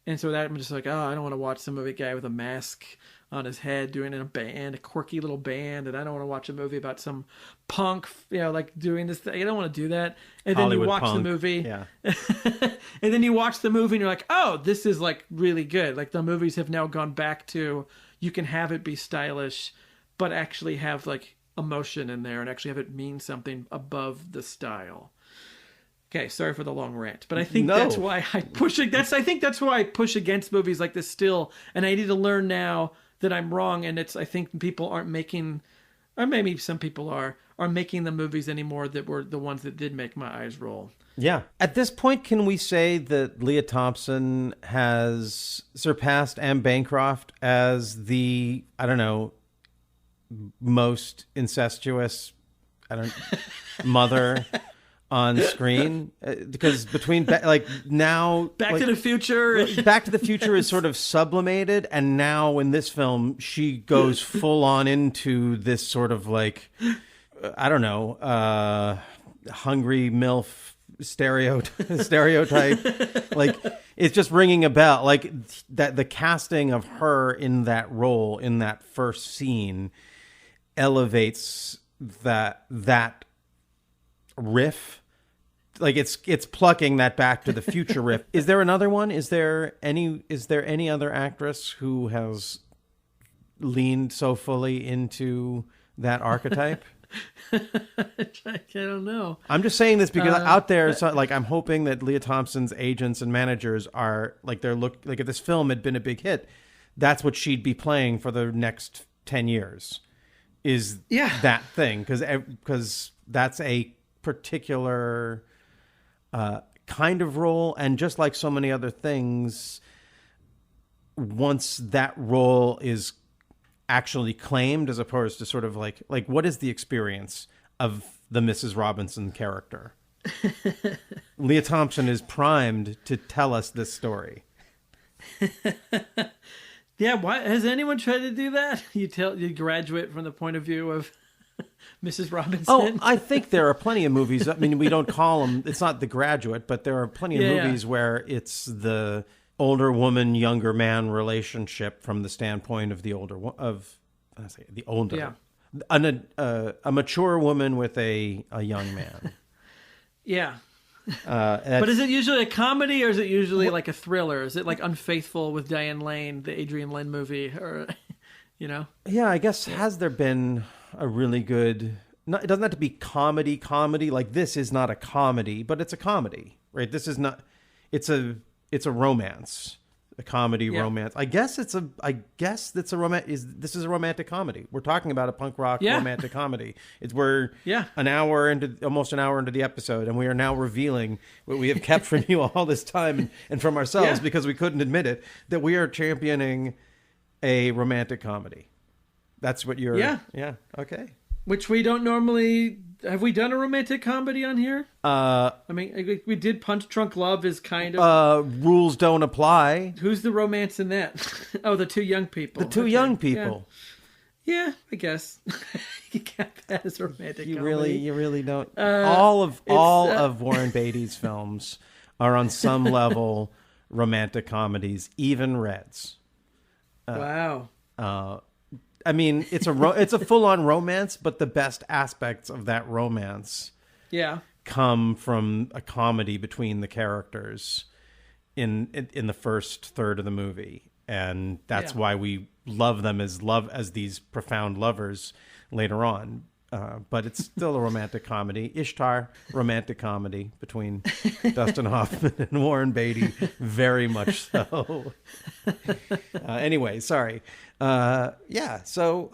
And so that I'm just like, I don't want to watch some movie guy with a mask on his head doing in a band, a quirky little band, and I don't want to watch a movie about some punk, like doing this thing. I don't want to do that. And then
Hollywood
you watch
punk.
the movie.
Yeah.
And then you watch the movie and you're like, oh, this is like really good. Like the movies have now gone back to, you can have it be stylish, but actually have like emotion in there and actually have it mean something above the style. Okay, sorry for the long rant, but I think that's why I push it. I think that's why I push against movies like this still, and I need to learn now that I'm wrong. And I think people aren't making, or maybe some people are making the movies anymore that were the ones that did make my eyes roll.
Yeah. At this point, can we say that Leah Thompson has surpassed Anne Bancroft as the, most incestuous, mother on screen? Because between now
Back to the Future,
Back to the Future is sort of sublimated, and now in this film she goes full on into this sort of hungry MILF stereotype. Like it's just ringing a bell. Like that the casting of her in that role in that first scene elevates that riff. Like it's plucking that Back to the Future riff. Is there another one? Is there any other actress who has leaned so fully into that archetype?
I don't know.
I'm just saying this because out there, I'm hoping that Leah Thompson's agents and managers are if this film had been a big hit, that's what she'd be playing for the next 10 years. Is that thing because that's a particular kind of role, and just like so many other things, once that role is actually claimed, as opposed to sort of like what is the experience of the Mrs. Robinson character? Leah Thompson is primed to tell us this story.
Yeah, why has anyone tried to do that? You graduate from the point of view of Mrs. Robinson.
Oh, I think there are plenty of movies. I mean, we don't call them. It's not The Graduate, but there are plenty of movies where it's the older woman, younger man relationship from the standpoint of the a mature woman with a young man.
Yeah. But is it usually a comedy, or is it usually like a thriller? Is it like Unfaithful with Diane Lane, the Adrian Lynn movie, or
Yeah, I guess has there been a really good? It doesn't have to be comedy. Like this is not a comedy, but it's a comedy, right? This is not. It's a romance, a comedy romance. I guess it's a romance. This is a romantic comedy? We're talking about a punk rock romantic comedy. We're almost an hour into the episode, and we are now revealing what we have kept from you all this time and from ourselves because we couldn't admit it, that we are championing a romantic comedy. That's what you're. Yeah. Okay.
Which we don't normally. Have we done a romantic comedy on here? I mean, we did Punch Drunk Love is kind of...
Rules Don't Apply.
Who's the romance in that? Oh, the two young people.
The two young people.
Yeah, I guess. You count that as a romantic comedy.
You really don't. All of Warren Beatty's films are on some level romantic comedies, even Reds.
Wow.
I mean, it's a full-on romance, but the best aspects of that romance come from a comedy between the characters in the first third of the movie. And that's why we love them as these profound lovers later on. But it's still a romantic comedy. Ishtar, romantic comedy between Dustin Hoffman and Warren Beatty, very much so. Anyway, sorry. So,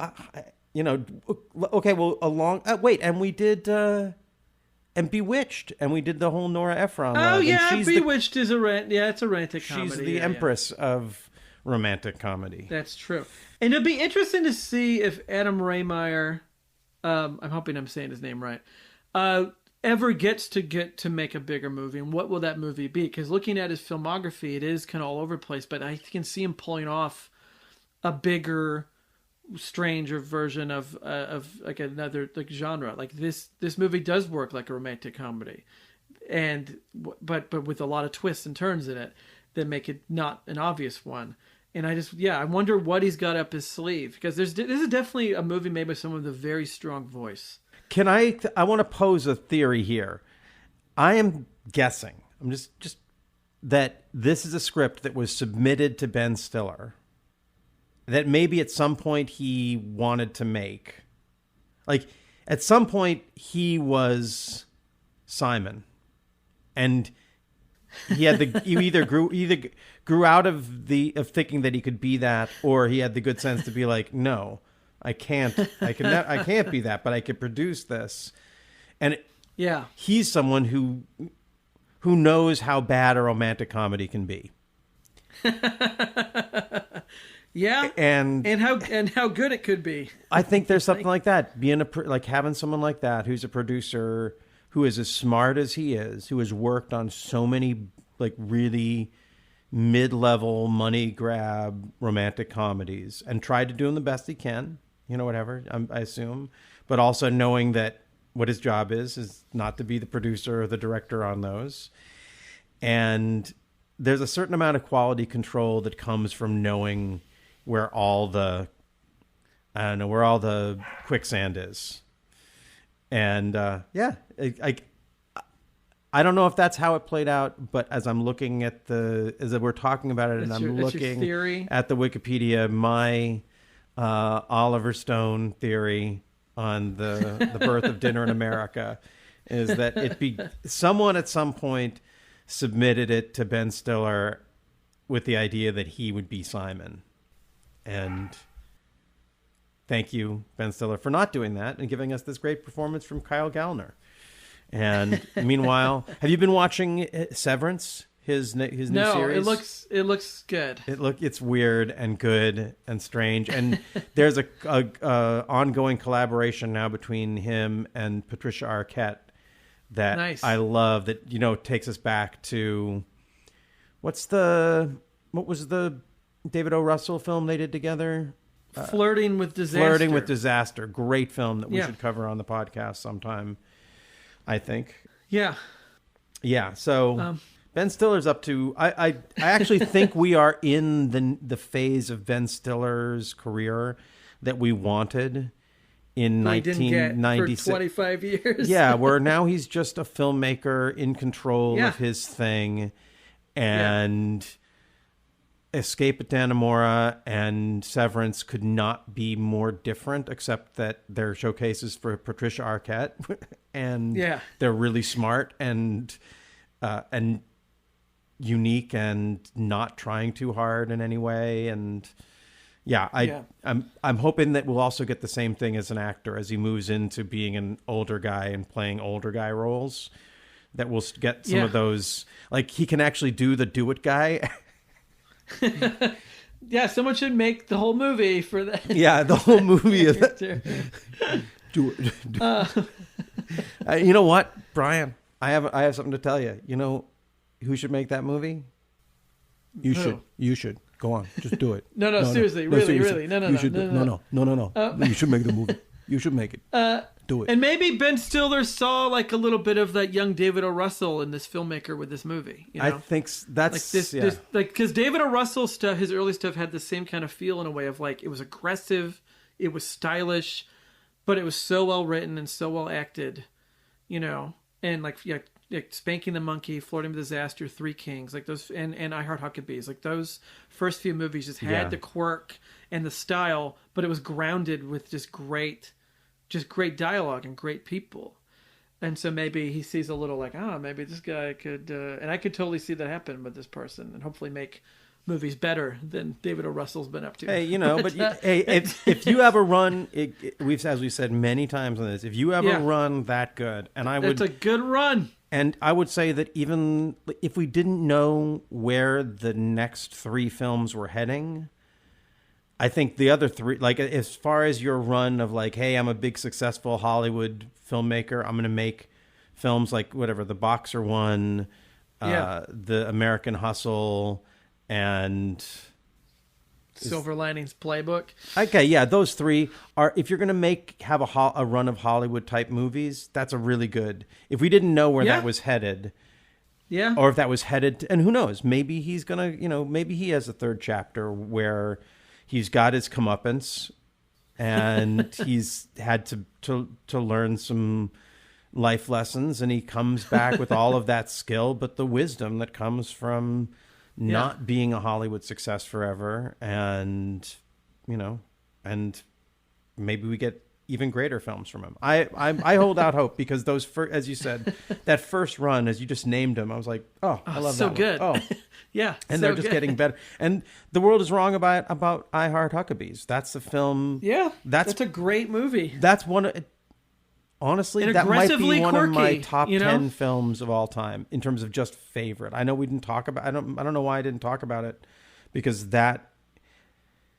okay, well, and we did, and Bewitched, and we did the whole Nora Ephron.
Oh, yeah, Bewitched is it's a romantic comedy.
She's the empress of romantic comedy.
That's true. And it'd be interesting to see if Adam Rehmeier, I'm hoping I'm saying his name right, ever gets to make a bigger movie, and what will that movie be? Because looking at his filmography, it is kind of all over the place, but I can see him pulling off a bigger, stranger version of like another like genre. Like this movie does work like a romantic comedy, but with a lot of twists and turns in it that make it not an obvious one. And I wonder what he's got up his sleeve, because this is definitely a movie made by someone with a very strong voice.
I want to pose a theory here. I am guessing, I'm just that this is a script that was submitted to Ben Stiller that maybe at some point he wanted to make. Like at some point he was Simon, and he either grew out of thinking that he could be that, or he had the good sense to be like, no, I can't be that, but I could produce this. And he's someone who knows how bad a romantic comedy can be.
Yeah, and how good it could be.
I think there's something like that. Having someone like that who's a producer, who is as smart as he is, who has worked on so many like really mid-level money grab romantic comedies and tried to do them the best he can, whatever, I assume, but also knowing that what his job is not to be the producer or the director on those. And there's a certain amount of quality control that comes from knowing where all the quicksand is. And I don't know if that's how it played out, but as I'm looking at as we're talking about it, and I'm looking at the Wikipedia, my Oliver Stone theory on the birth of Dinner in America is that someone at some point submitted it to Ben Stiller with the idea that he would be Simon. And thank you, Ben Stiller, for not doing that and giving us this great performance from Kyle Gallner. And meanwhile, have you been watching Severance? his new
No,
series?
it looks good.
It's weird and good and strange, and there's a ongoing collaboration now between him and Patricia Arquette that
Nice.
I love. That takes us back to what was the David O. Russell film they did together?
Flirting with Disaster.
Flirting with Disaster. Great film that we
Yeah.
should cover on the podcast sometime, I think.
Yeah.
Yeah, so Ben Stiller's up to... I actually think we are in the phase of Ben Stiller's career that we wanted in
We didn't get for
1996.
25 years.
Yeah, where now he's just a filmmaker in control
Yeah.
of his thing, and Escape at Dannemora and Severance could not be more different, except that they're showcases for Patricia Arquette, and
Yeah.
they're really smart and unique and not trying too hard in any way. And I'm hoping that we'll also get the same thing as an actor as he moves into being an older guy and playing older guy roles. That we'll get some of those, like he can actually do the do it guy.
Yeah, someone should make the whole movie for that.
Yeah, the whole movie of that. Do it. You know what, Brian? I have something to tell you. You know who should make that movie? You
Who?
should. You should. Go on. Just do it.
No, seriously, really. No.
You should make the movie. You should make it. Do it.
And maybe Ben Stiller saw like a little bit of that young David O. Russell in this filmmaker with this movie. You know?
I think that's
like this, like because David O. Russell stuff, his early stuff had the same kind of feel in a way of like it was aggressive, it was stylish, but it was so well written and so well acted, and like Spanking the Monkey, Flirting with Disaster, Three Kings, like those, and I Heart Huckabees, like those first few movies just had the quirk and the style, but it was grounded with just great dialogue and great people. And so maybe he sees a little like, maybe this guy could, and I could totally see that happen with this person, and hopefully make movies better than David O. Russell's been up to.
Hey, if you ever run, as we said many times on this, if you ever run that good, and
it's a good run.
And I would say that even if we didn't know where the next three films were heading, I think the other three, like as far as your run of like, hey, I'm a big successful Hollywood filmmaker, I'm going to make films like whatever, The Boxer one, The American Hustle, and
Silver Linings Playbook.
Okay, yeah, those three are. If you're going to have a run of Hollywood type movies, that's a really good. If we didn't know where that was headed, or if that was headed, and who knows, maybe he's gonna, maybe he has a third chapter where he's got his comeuppance, and he's had to learn some life lessons, and he comes back with all of that skill, but the wisdom that comes from not being a Hollywood success forever, and and maybe we get even greater films from him. I hold out hope, because those as you said, that first run, as you just named them, I was like, I love
so
that
good.
one.
Yeah,
and
so
they're just
good.
getting better. And The World is Wrong about I Heart Huckabees. That's the film.
Yeah,
that's
a great movie.
That's one. Honestly,
and
that might be
aggressively
one of my
quirky,
top 10 films of all time in terms of just favorite. I know we didn't talk about. I don't know why I didn't talk about it, because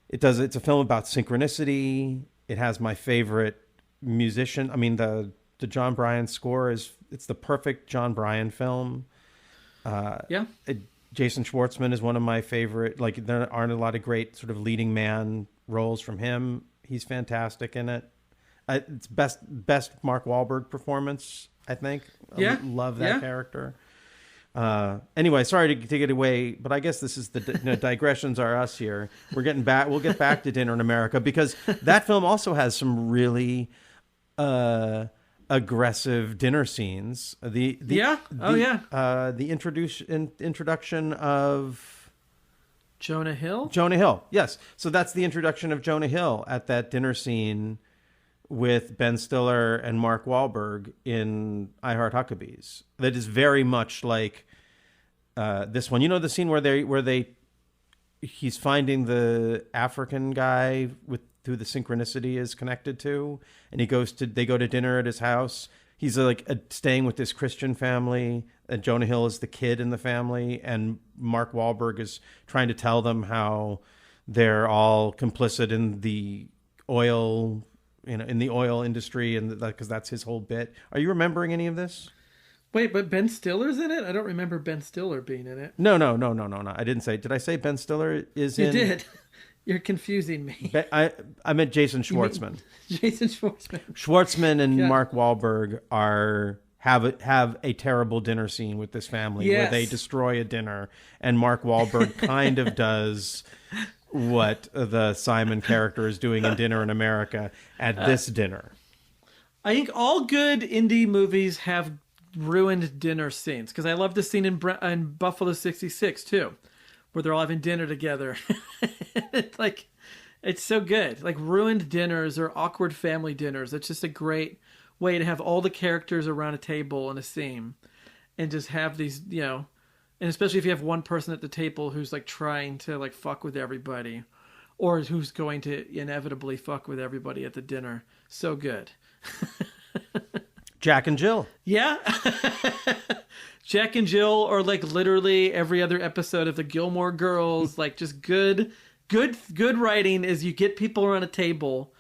it's a film about synchronicity. It has my favorite musician. I mean, the John Bryan score it's the perfect John Bryan film. Jason Schwartzman is one of my favorite. Like, there aren't a lot of great sort of leading man roles from him. He's fantastic in it. It's best Mark Wahlberg performance, I think. I love that character. Anyway, sorry to take it away, but I guess this is the digressions are us here. We'll get back to Dinner in America, because that film also has some really aggressive dinner scenes. The introduction of
Jonah Hill.
Yes. So that's the introduction of Jonah Hill at that dinner scene with Ben Stiller and Mark Wahlberg in I Heart Huckabees. That is very much like this one. You know the scene where he's finding the African guy who the synchronicity is connected to, and they go to dinner at his house. He's staying with this Christian family, And Jonah Hill is the kid in the family, and Mark Wahlberg is trying to tell them how they're all complicit in the oil, in the oil industry, and because that's his whole bit. Are you remembering any of this?
Wait, but Ben Stiller's in it? I don't remember Ben Stiller being in it.
No. I didn't say. Did I say Ben Stiller is in?
You did. You're confusing me.
I meant Jason Schwartzman.
Jason Schwartzman.
Schwartzman and Mark Wahlberg have a terrible dinner scene with this family where they destroy a dinner, and Mark Wahlberg kind of does what the Simon character is doing in Dinner in America at this dinner.
I think all good indie movies have ruined dinner scenes, because I love the scene in Buffalo 66 too, where they're all having dinner together. It's so good. Like ruined dinners or awkward family dinners. It's just a great way to have all the characters around a table in a scene and just have these, and especially if you have one person at the table who's like trying to like fuck with everybody, or who's going to inevitably fuck with everybody at the dinner. So good.
Jack and Jill.
Yeah. Jack and Jill, or like literally every other episode of the Gilmore Girls. Like just good writing is you get people around a table.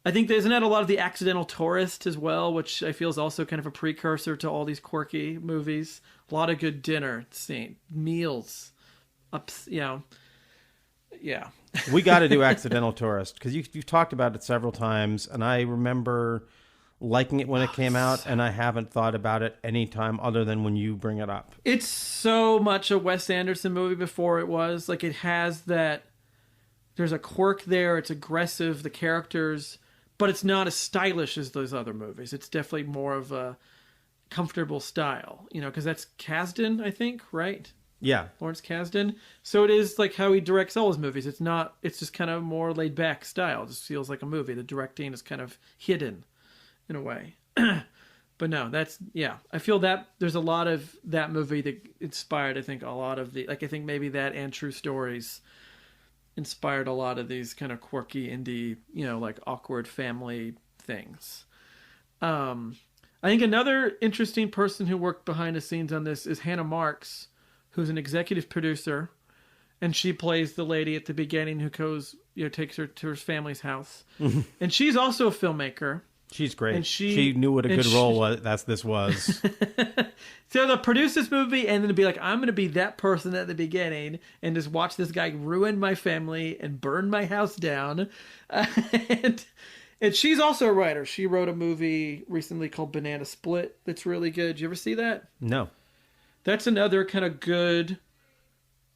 I think isn't that a lot of The Accidental Tourist as well, which I feel is also kind of a precursor to all these quirky movies. A lot of good dinner scene, meals, Yeah.
We got to do Accidental Tourist, because you've talked about it several times, and I remember liking it when it came out, and I haven't thought about it any time other than when you bring it up.
It's so much a Wes Anderson movie before it was. Like it has that, there's a quirk there, it's aggressive, the characters, but it's not as stylish as those other movies. It's definitely more of a comfortable style, because that's Kasdan, I think, right?
Yeah.
Lawrence Kasdan. So it is like how he directs all his movies. It's just kind of more laid back style. It just feels like a movie. The directing is kind of hidden in a way. But no, I feel that there's a lot of that movie that inspired, I think, a lot of I think maybe that and True Stories inspired a lot of these kind of quirky indie, like awkward family things. I think another interesting person who worked behind the scenes on this is Hannah Marks, who's an executive producer, and she plays the lady at the beginning who goes, takes her to her family's house. And she's also a filmmaker.
She's great.
And
she knew what a good role this was.
So to produce this movie and then to be like, I'm going to be that person at the beginning and just watch this guy ruin my family and burn my house down. And she's also a writer. She wrote a movie recently called Banana Split that's really good. Did you ever see that?
No.
That's another kind of good,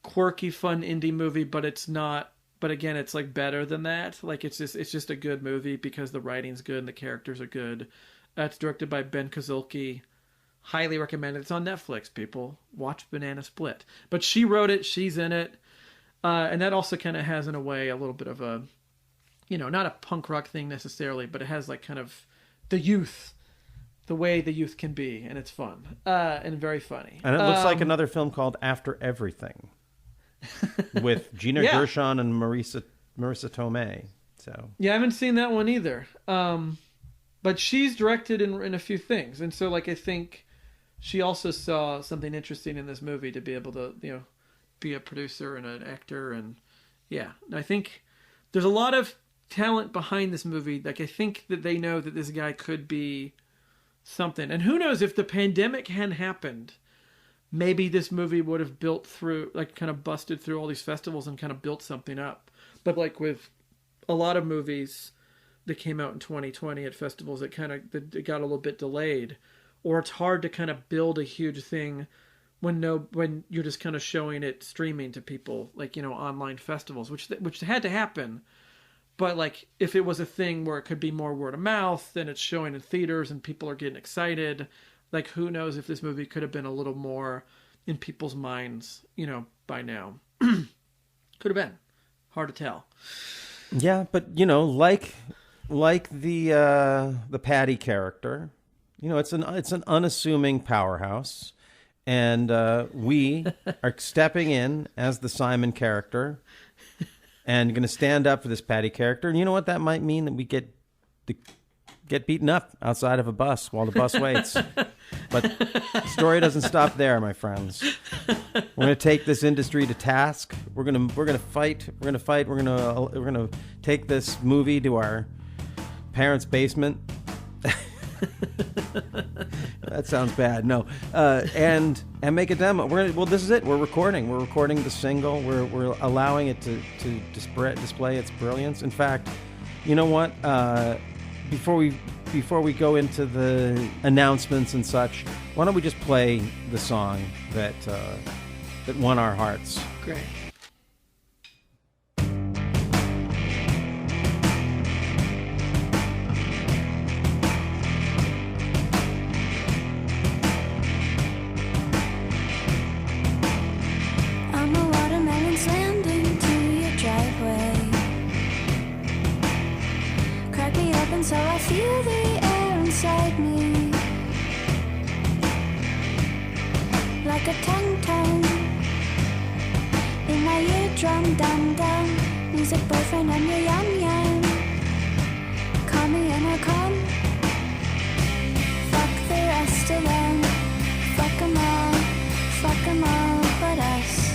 quirky, fun indie movie, but it's not. But again, it's like better than that. Like it's just a good movie because the writing's good and the characters are good. It's directed by Ben Kozulki. Highly recommended. It's on Netflix, people. Watch Banana Split. But she wrote it. She's in it. And that also kind of has, in a way, a little bit of a, not a punk rock thing necessarily, but it has like kind of the youth, the way the youth can be. And it's fun and very funny.
And it looks like another film called After Everything with Gina Gershon and Marisa Tomei. So
yeah, I haven't seen that one either. But she's directed in a few things. And so like I think she also saw something interesting in this movie to be able to, be a producer and an actor. And yeah, I think there's a lot of talent behind this movie. Like I think that they know that this guy could be something. And who knows, if the pandemic hadn't happened, maybe this movie would have built through, like kind of busted through all these festivals and kind of built something up. But like with a lot of movies that came out in 2020 at festivals, it got a little bit delayed, or it's hard to kind of build a huge thing when you're just kind of showing it streaming to people, like, online festivals, which had to happen. But like if it was a thing where it could be more word of mouth and it's showing in theaters and people are getting excited, like who knows if this movie could have been a little more in people's minds, by now. Could have been. Hard to tell.
Yeah, but like the Patty character, it's an unassuming powerhouse, and we are stepping in as the Simon character and going to stand up for this Patty character. And you know what that might mean? That we get beaten up outside of a bus while the bus waits. But the story doesn't stop there, my friends. We're going to take this industry to task. We're going to fight. We're going to take this movie to our parents' basement. That sounds bad. No, and make a demo. This is it. We're recording. We're recording the single. We're allowing it to display its brilliance. In fact, you know what? Before we go into the announcements and such, why don't we just play the song that won our hearts?
Great.
I'm a watermelon slammed into your driveway. Crack me open so I feel the air inside me. Like a tongue in my eardrum, dum dum. Music boyfriend, I'm your yum yum. Call me and I'll come. Fuck the rest of them. Fuck 'em all but us.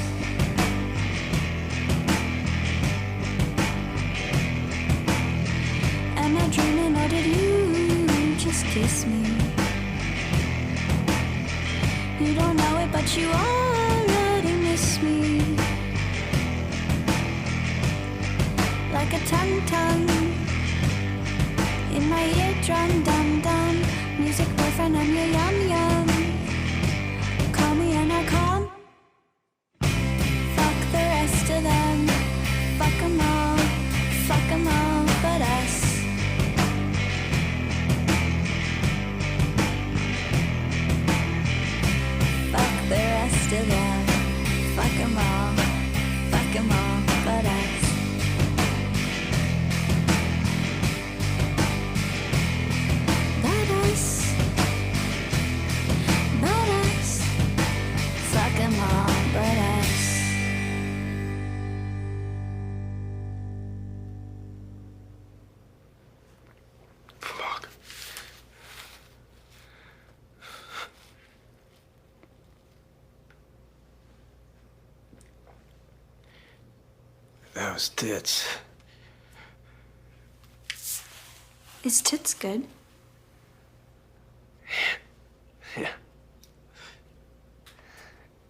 Am I dreaming or did you just kiss me? You don't know it, but you already miss me. Like a tongue in my eardrum, dum dum. Music boyfriend, I'm your yum yum. Call me and I'll come. Fuck the rest of them. Fuck 'em all but us. Fuck the rest of them. Fuck 'em all but us. But us. Fuck 'em all but us.
Fuck. That was tits.
Is tits good?
Yeah.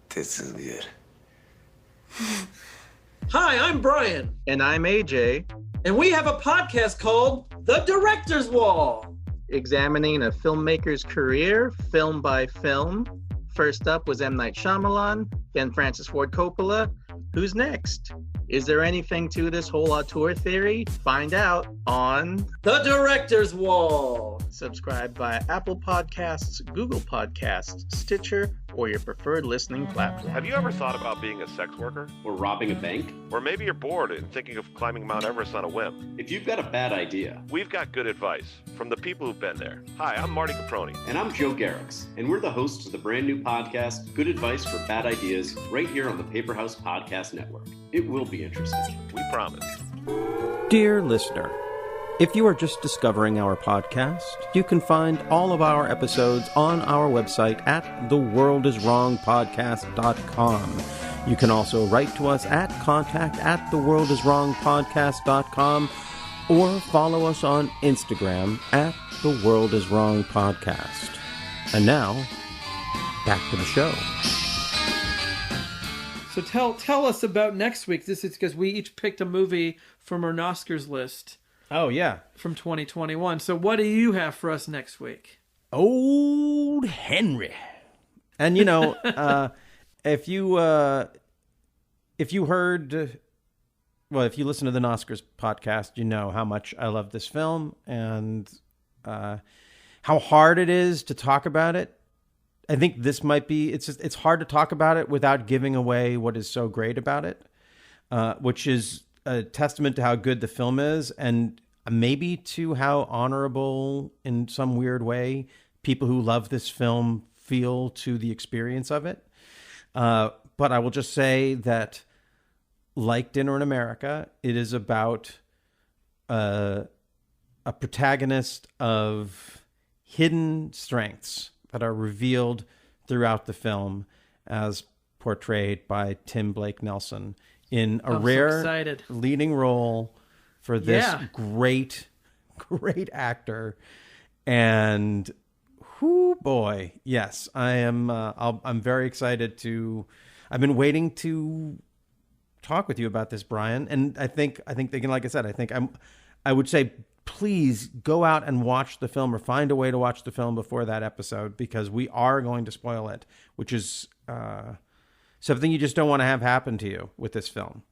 Tits is good.
Hi, I'm Brian,
And I'm AJ,
and we have a podcast called The Director's Wall.
examining a filmmaker's career, film by film. First up was M. Night Shyamalan, then Francis Ford Coppola. Who's next? Is there anything to this whole auteur theory? Find out on
The Director's Wall.
subscribe via Apple Podcasts, Google Podcasts, Stitcher, or your preferred listening platform.
Have you ever thought about being a sex worker?
Or robbing a bank?
Or maybe you're bored and thinking of climbing Mount Everest on a whim?
If you've got a bad idea.
We've got good advice from the people who've been there. Hi, I'm Marty Caproni.
And I'm Joe Garrix, and we're the hosts of the brand new podcast, Good Advice for Bad Ideas, right here on the Paper House Podcast Network. It will be interesting.
We promise.
Dear listener, if you are just discovering our podcast, you can find all of our episodes on our website at theworldiswrongpodcast.com. You can also write to us at contact@theworldiswrongpodcast.com or follow us on Instagram at theworldiswrongpodcast. And now, back to the show.
So tell us about next week. This is because we each picked a movie from our Noscars list
Oh, yeah.
from 2021. So what do you have for us next week?
Old Henry. And, you know, if you heard, well, if you listen to the Noscars podcast, you know how much I love this film and how hard it is to talk about it. I think this might be, it's hard to talk about it without giving away what is so great about it, which is a testament to how good the film is and maybe to how honorable in some weird way people who love this film feel to the experience of it. But I will just say that, like Dinner in America, it is about a protagonist of hidden strengths. that are revealed throughout the film as portrayed by Tim Blake Nelson in a rare leading role for this great actor. And whoo boy, yes, I am. I'm very excited to. I've been waiting to talk with you about this, Brian. And I think again, like I said, I would say please go out and watch the film, or find a way to watch the film before that episode, because we are going to spoil it, which is something you just don't want to have happen to you with this film,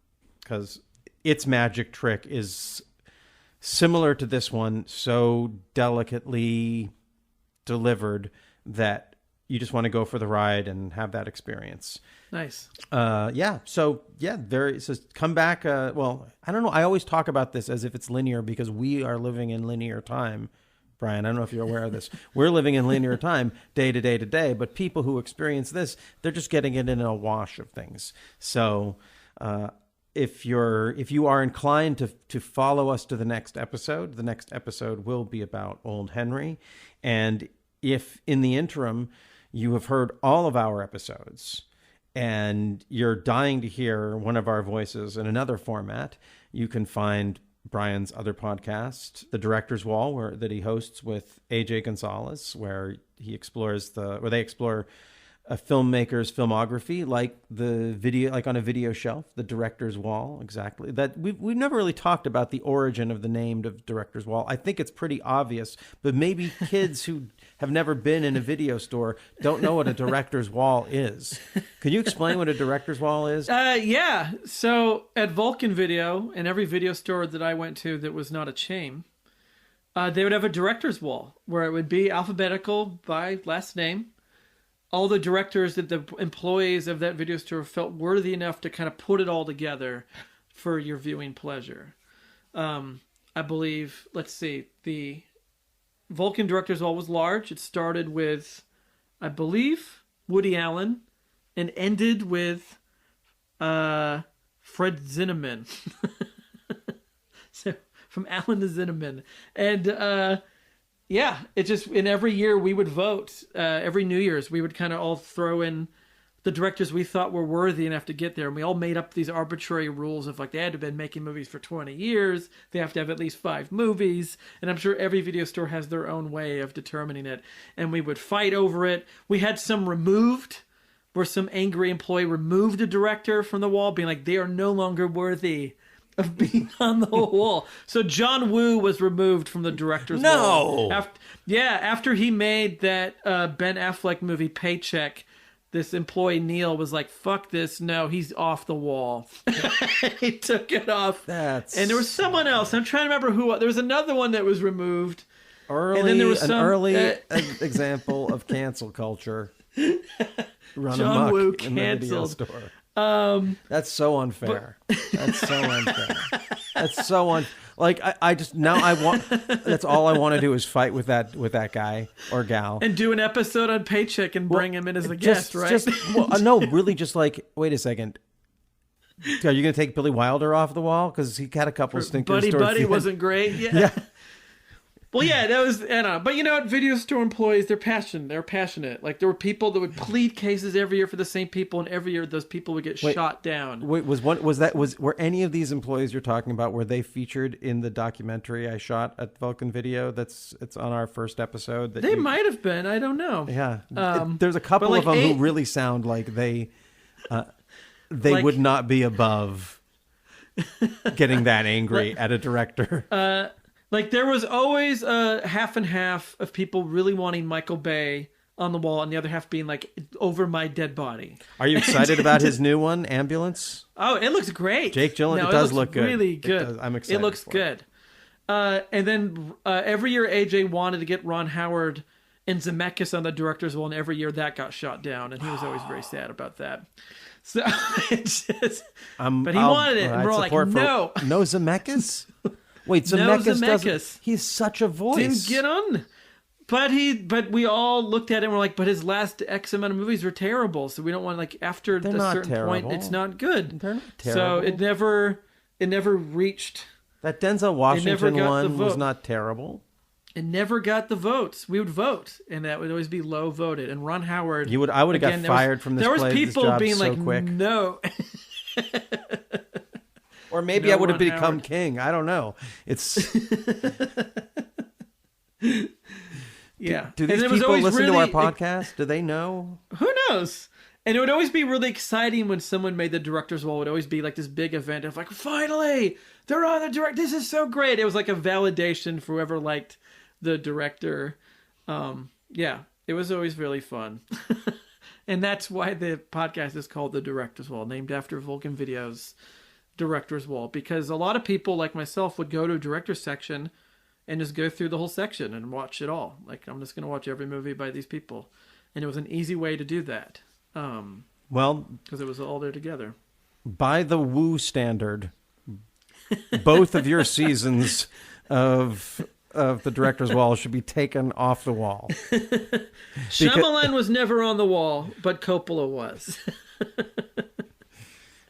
because its magic trick is similar to this one, so delicately delivered that you just want to go for the ride and have that experience.
Nice.
So come back. Well, I don't know. I always talk about this as if it's linear, because we are living in linear time. Brian, I don't know if you're aware of this. We're living in linear time day to day to day, but people who experience this, they're just getting it in a wash of things. So, if you are inclined to follow us to the next episode will be about Old Henry. And if in the interim you have heard all of our episodes and you're dying to hear one of our voices in another format, you can find Brian's other podcast, The Director's Wall, that he hosts with AJ Gonzalez, where they explore a filmmaker's filmography, like on a video shelf, The Director's Wall. Exactly. That we've never really talked about the origin of the name of Director's Wall. I think it's pretty obvious, but maybe kids who have never been in a video store don't know what a director's wall is. Can you explain what a director's wall is?
Yeah. So at Vulcan Video, and every video store that I went to that was not a chain, they would have a director's wall where it would be alphabetical by last name. All the directors that the employees of that video store felt worthy enough to kind of put it all together for your viewing pleasure. I believe, the Vulcan Director's Wall was large. It started with, I believe, Woody Allen and ended with Fred Zinnemann. So from Allen to Zinnemann. And it just, in every year we would vote. Every New Year's we would kind of all throw in the directors we thought were worthy enough to get there. And we all made up these arbitrary rules of, like, they had to have been making movies for 20 years. They have to have at least 5 movies. And I'm sure every video store has their own way of determining it. And we would fight over it. We had some removed, where some angry employee removed a director from the wall, being like, they are no longer worthy of being on the wall. So John Woo was removed from the director's wall. After he made that Ben Affleck movie Paycheck, this employee Neil was like, fuck this, no, he's off the wall. He took it off. And there was someone else. I'm trying to remember who. There was another one that was removed.
And then there was an early example of cancel culture. Run
John
amok
Woo
in the video
canceled.
store. That's so unfair. That's so unfair. That's so that's all I want to do is fight with that guy or gal.
And do an episode on Paycheck and bring him in as a guest, right?
No, really just like, wait a second. Are you going to take Billy Wilder off the wall? Because he had a couple of stinkers.
Buddy wasn't great. Yeah. Well, yeah, that was, but you know what? Video store employees, they're passionate. Like, there were people that would plead cases every year for the same people, and every year those people would get shot down.
Wait, were any of these employees you're talking about, were they featured in the documentary I shot at Vulcan Video? It's on our first episode.
They might have been. I don't know.
Yeah, there's a couple of them who really sound like they would not be above getting that angry at a director.
Like, there was always a half and half of people really wanting Michael Bay on the wall, and the other half being like, over my dead body.
Are you excited about his new one, Ambulance?
Oh, it looks great.
Jake Gyllenhaal, it does look good.
Really good.
I'm excited.
It looks good. And then every year AJ wanted to get Ron Howard and Zemeckis on the director's wall, and every year that got shot down, and he was always very sad about that. So it's just, but he wanted it, and we're all like, no.
No Zemeckis? Wait, Zemeckis. He's such a voice.
Didn't get on. But we all looked at it and we're like, but his last X amount of movies were terrible. So we don't want, like, after a certain point, it's not good.
They're not terrible.
So it never reached.
That Denzel Washington one was not terrible.
It never got the votes. We would vote, and that would always be low voted. And Ron Howard,
I would have got fired from this
There was
place, this
people
job
being
so
like,
quick.
no.
Or maybe
No,
I would have
Ron
become
Howard.
king. I don't know. It's
Yeah.
Do
And
these
it was
people
always
listen to our
really-
podcast? Do they know?
Who knows? And it would always be really exciting when someone made the director's wall. It would always be like this big event of like, finally, they're on the direct. This is so great. It was like a validation for whoever liked the director. Yeah, it was always really fun. And that's why the podcast is called The Director's Wall, named after Vulcan Video's Director's Wall. Because a lot of people like myself would go to a director's section and just go through the whole section and watch it all. Like, I'm just going to watch every movie by these people. And it was an easy way to do that.
Well,
because it was all there together.
By the Woo standard, both of your seasons of the Director's Wall should be taken off the wall.
Shyamalan was never on the wall, but Coppola was.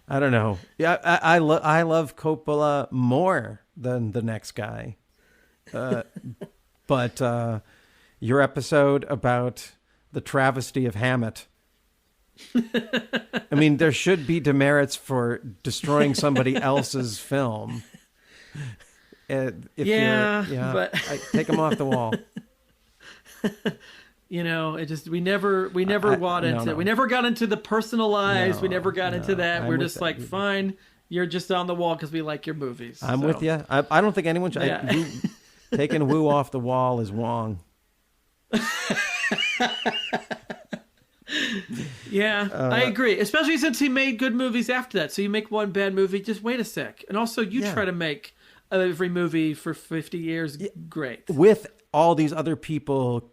I don't know. Yeah, I love Coppola more than the next guy. But your episode about the travesty of Hammett. I mean, there should be demerits for destroying somebody else's film. But take them off the wall.
You know, it just we never got into the personal lives. We never got into that. We're just like, fine, you're just on the wall because we like your movies.
I'm with you. I don't think anyone should.
Yeah.
Taking Woo off the wall is wrong.
Yeah, I agree. Especially since he made good movies after that. So you make one bad movie, just wait a sec. And also, you try to make every movie for 50 years great.
With all these other people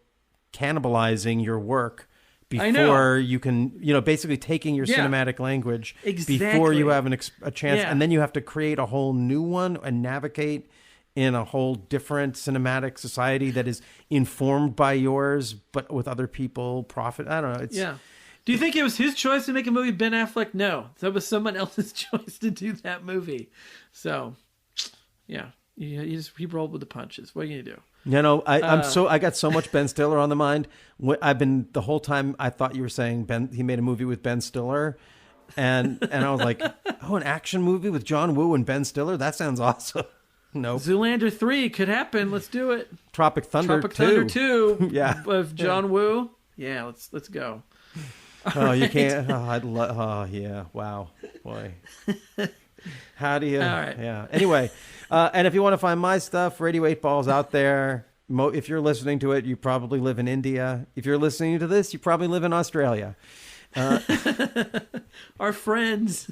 cannibalizing your work before you can, basically taking your cinematic language before you have a chance. And then you have to create a whole new one and navigate in a whole different cinematic society that is informed by yours, but with other people profit. I don't know.
Do you think it was his choice to make a movie? Ben Affleck? No, that was someone else's choice to do that movie. So, yeah, he rolled with the punches. What are you gonna do?
I got so much Ben Stiller on the mind. The whole time I thought you were saying he made a movie with Ben Stiller, and I was like, oh, an action movie with John Woo and Ben Stiller? That sounds awesome. No.
Zoolander 3 could happen. Let's do it.
Tropic Thunder
2.
Yeah.
Of John Woo. Yeah, let's go.
Oh, you can't. Yeah. Wow. Boy. How do you?
All right.
Yeah. Anyway, and if you want to find my stuff, Radio 8 Ball's out there. If you're listening to it, you probably live in India. If you're listening to this, you probably live in Australia.
Our friends.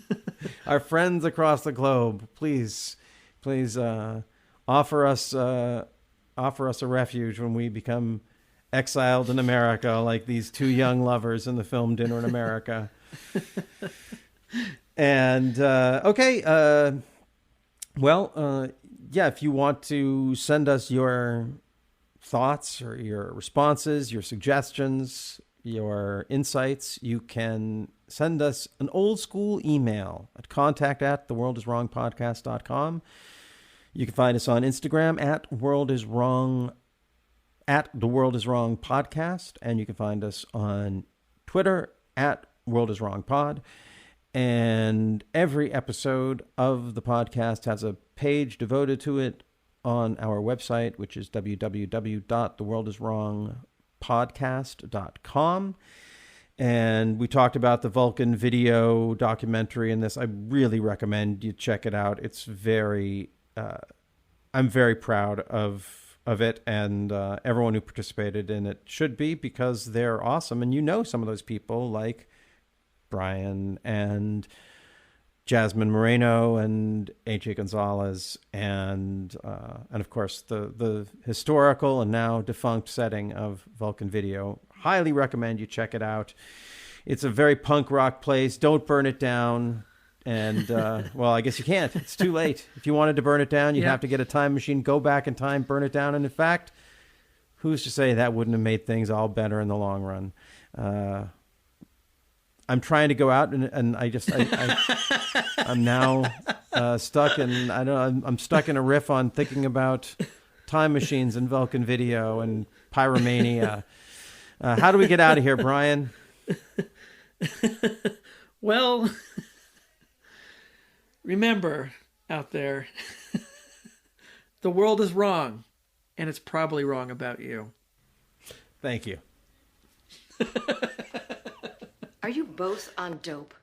Our friends across the globe. Please offer us a refuge when we become exiled in America, like these two young lovers in the film Dinner in America. And if you want to send us your thoughts or your responses, your suggestions, your insights, you can send us an old school email at contact@theworldiswrongpodcast.com. You can find us on Instagram at The World Is Wrong Podcast, and you can find us on Twitter at World Is Wrong Pod. And every episode of the podcast has a page devoted to it on our website, which is www.theworldiswrongpodcast.com. And we talked about the Vulcan Video documentary in this. I really recommend you check it out. It's very, I'm very proud of it, and everyone who participated in it should be, because they're awesome. And some of those people, like Brian and Jasmine Moreno and AJ Gonzalez, and of course the historical and now defunct setting of Vulcan Video. Highly recommend you check it out. It's a very punk rock place. Don't burn it down. And I guess you can't. It's too late. If you wanted to burn it down, you'd have to get a time machine, go back in time, burn it down. And in fact, who's to say that wouldn't have made things all better in the long run? I'm trying to go out, and I'm now stuck in. I'm stuck in a riff on thinking about time machines and Vulcan video and pyromania. How do we get out of here, Brian?
Well, remember out there, the world is wrong, and it's probably wrong about you.
Thank you.
Are you both on dope?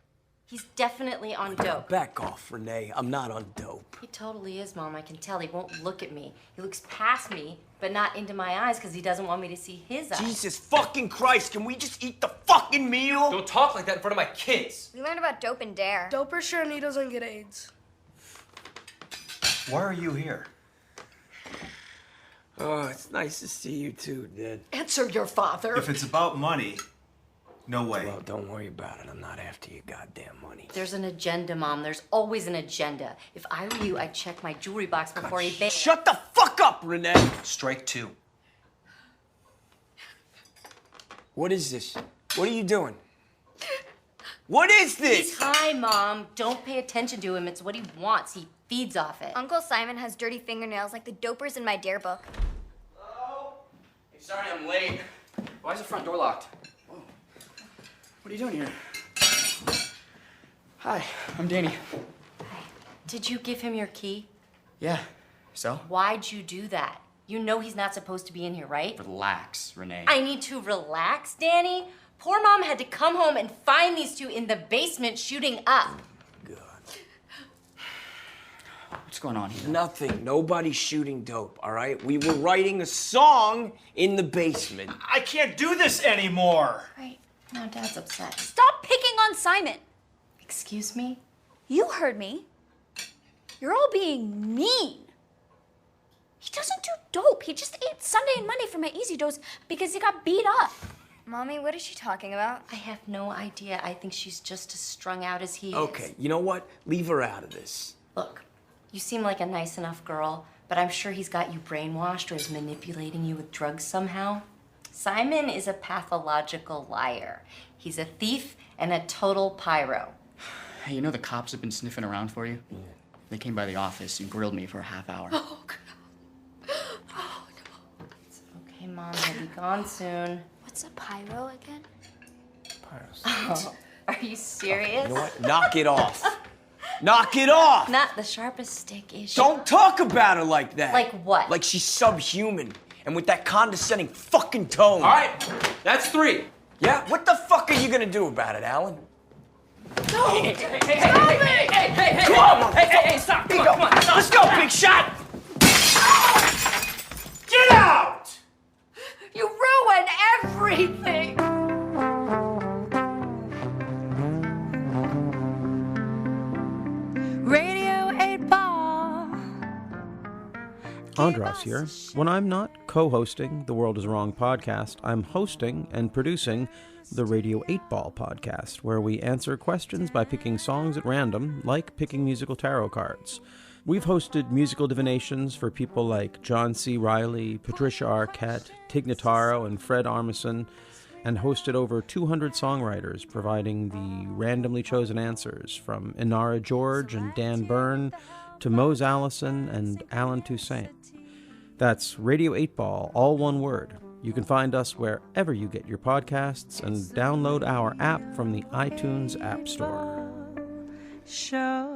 He's definitely on dope.
Back off, Renee. I'm not on dope.
He totally is, Mom. I can tell. He won't look at me. He looks past me, but not into my eyes because he doesn't want me to see his eyes.
Jesus fucking Christ, can we just eat the fucking meal?
Don't talk like that in front of my kids.
We learned about dope and dare.
Dopers share needles and get AIDS.
Why are you here?
Oh, it's nice to see you too, Dad.
Answer your father.
If it's about money, no way.
Well, don't worry about it. I'm not after your goddamn money.
There's an agenda, Mom. There's always an agenda. If I were you, I'd check my jewelry box before he bakes.
Shut the fuck up, Renee!
Strike two.
What is this? What are you doing? What is this?
He's high, Mom. Don't pay attention to him. It's what he wants. He feeds off it.
Uncle Simon has dirty fingernails like the dopers in my dare book.
Hello? Hey, sorry I'm late. Why is the front door locked? Whoa. What are you doing here? Hi, I'm Danny.
Hi. Did you give him your key?
Yeah, so?
Why'd you do that? You know he's not supposed to be in here, right?
Relax, Renee.
I need to relax, Danny. Poor Mom had to come home and find these two in the basement shooting up.
What's going on here?
Nothing. Nobody's shooting dope, all right? We were writing a song in the basement.
I can't do this anymore.
Right. Now Dad's upset.
Stop picking on Simon.
Excuse me?
You heard me. You're all being mean. He doesn't do dope. He just ate Sunday and Monday from my Easy Dose because he got beat up. Mommy, what is she talking about?
I have no idea. I think she's just as strung out as he is.
Okay, you know what? Leave her out of this.
Look, you seem like a nice enough girl, but I'm sure he's got you brainwashed or is manipulating you with drugs somehow. Simon is a pathological liar. He's a thief and a total pyro.
Hey, you know the cops have been sniffing around for you? Yeah. They came by the office and grilled me for a half hour.
Oh, God. Oh, no.
It's okay, Mom. He'll be gone soon.
What's a pyro again?
Oh, are you serious?
You know what? Knock it off. Knock it off!
Not the sharpest stick, is she?
Don't talk about her like that.
Like what?
Like she's subhuman. And with that condescending fucking tone.
All right, that's 3.
Yeah? What the fuck are you gonna do about it, Alan?
No! Hey!
Come on!
Hey, stop! Come on!
Let's go, big shot!
Get out!
You ruin everything!
Radio 8 Ball.
Andros here. When I'm not co-hosting the World is Wrong podcast, I'm hosting and producing the Radio 8 Ball podcast, where we answer questions by picking songs at random, like picking musical tarot cards. We've hosted musical divinations for people like John C. Reilly, Patricia Arquette, Tig Notaro, and Fred Armisen, and hosted over 200 songwriters, providing the randomly chosen answers from Inara George and Dan Byrne to Mose Allison and Alan Toussaint. That's Radio 8 Ball, all one word. You can find us wherever you get your podcasts and download our app from the iTunes App Store.
Show.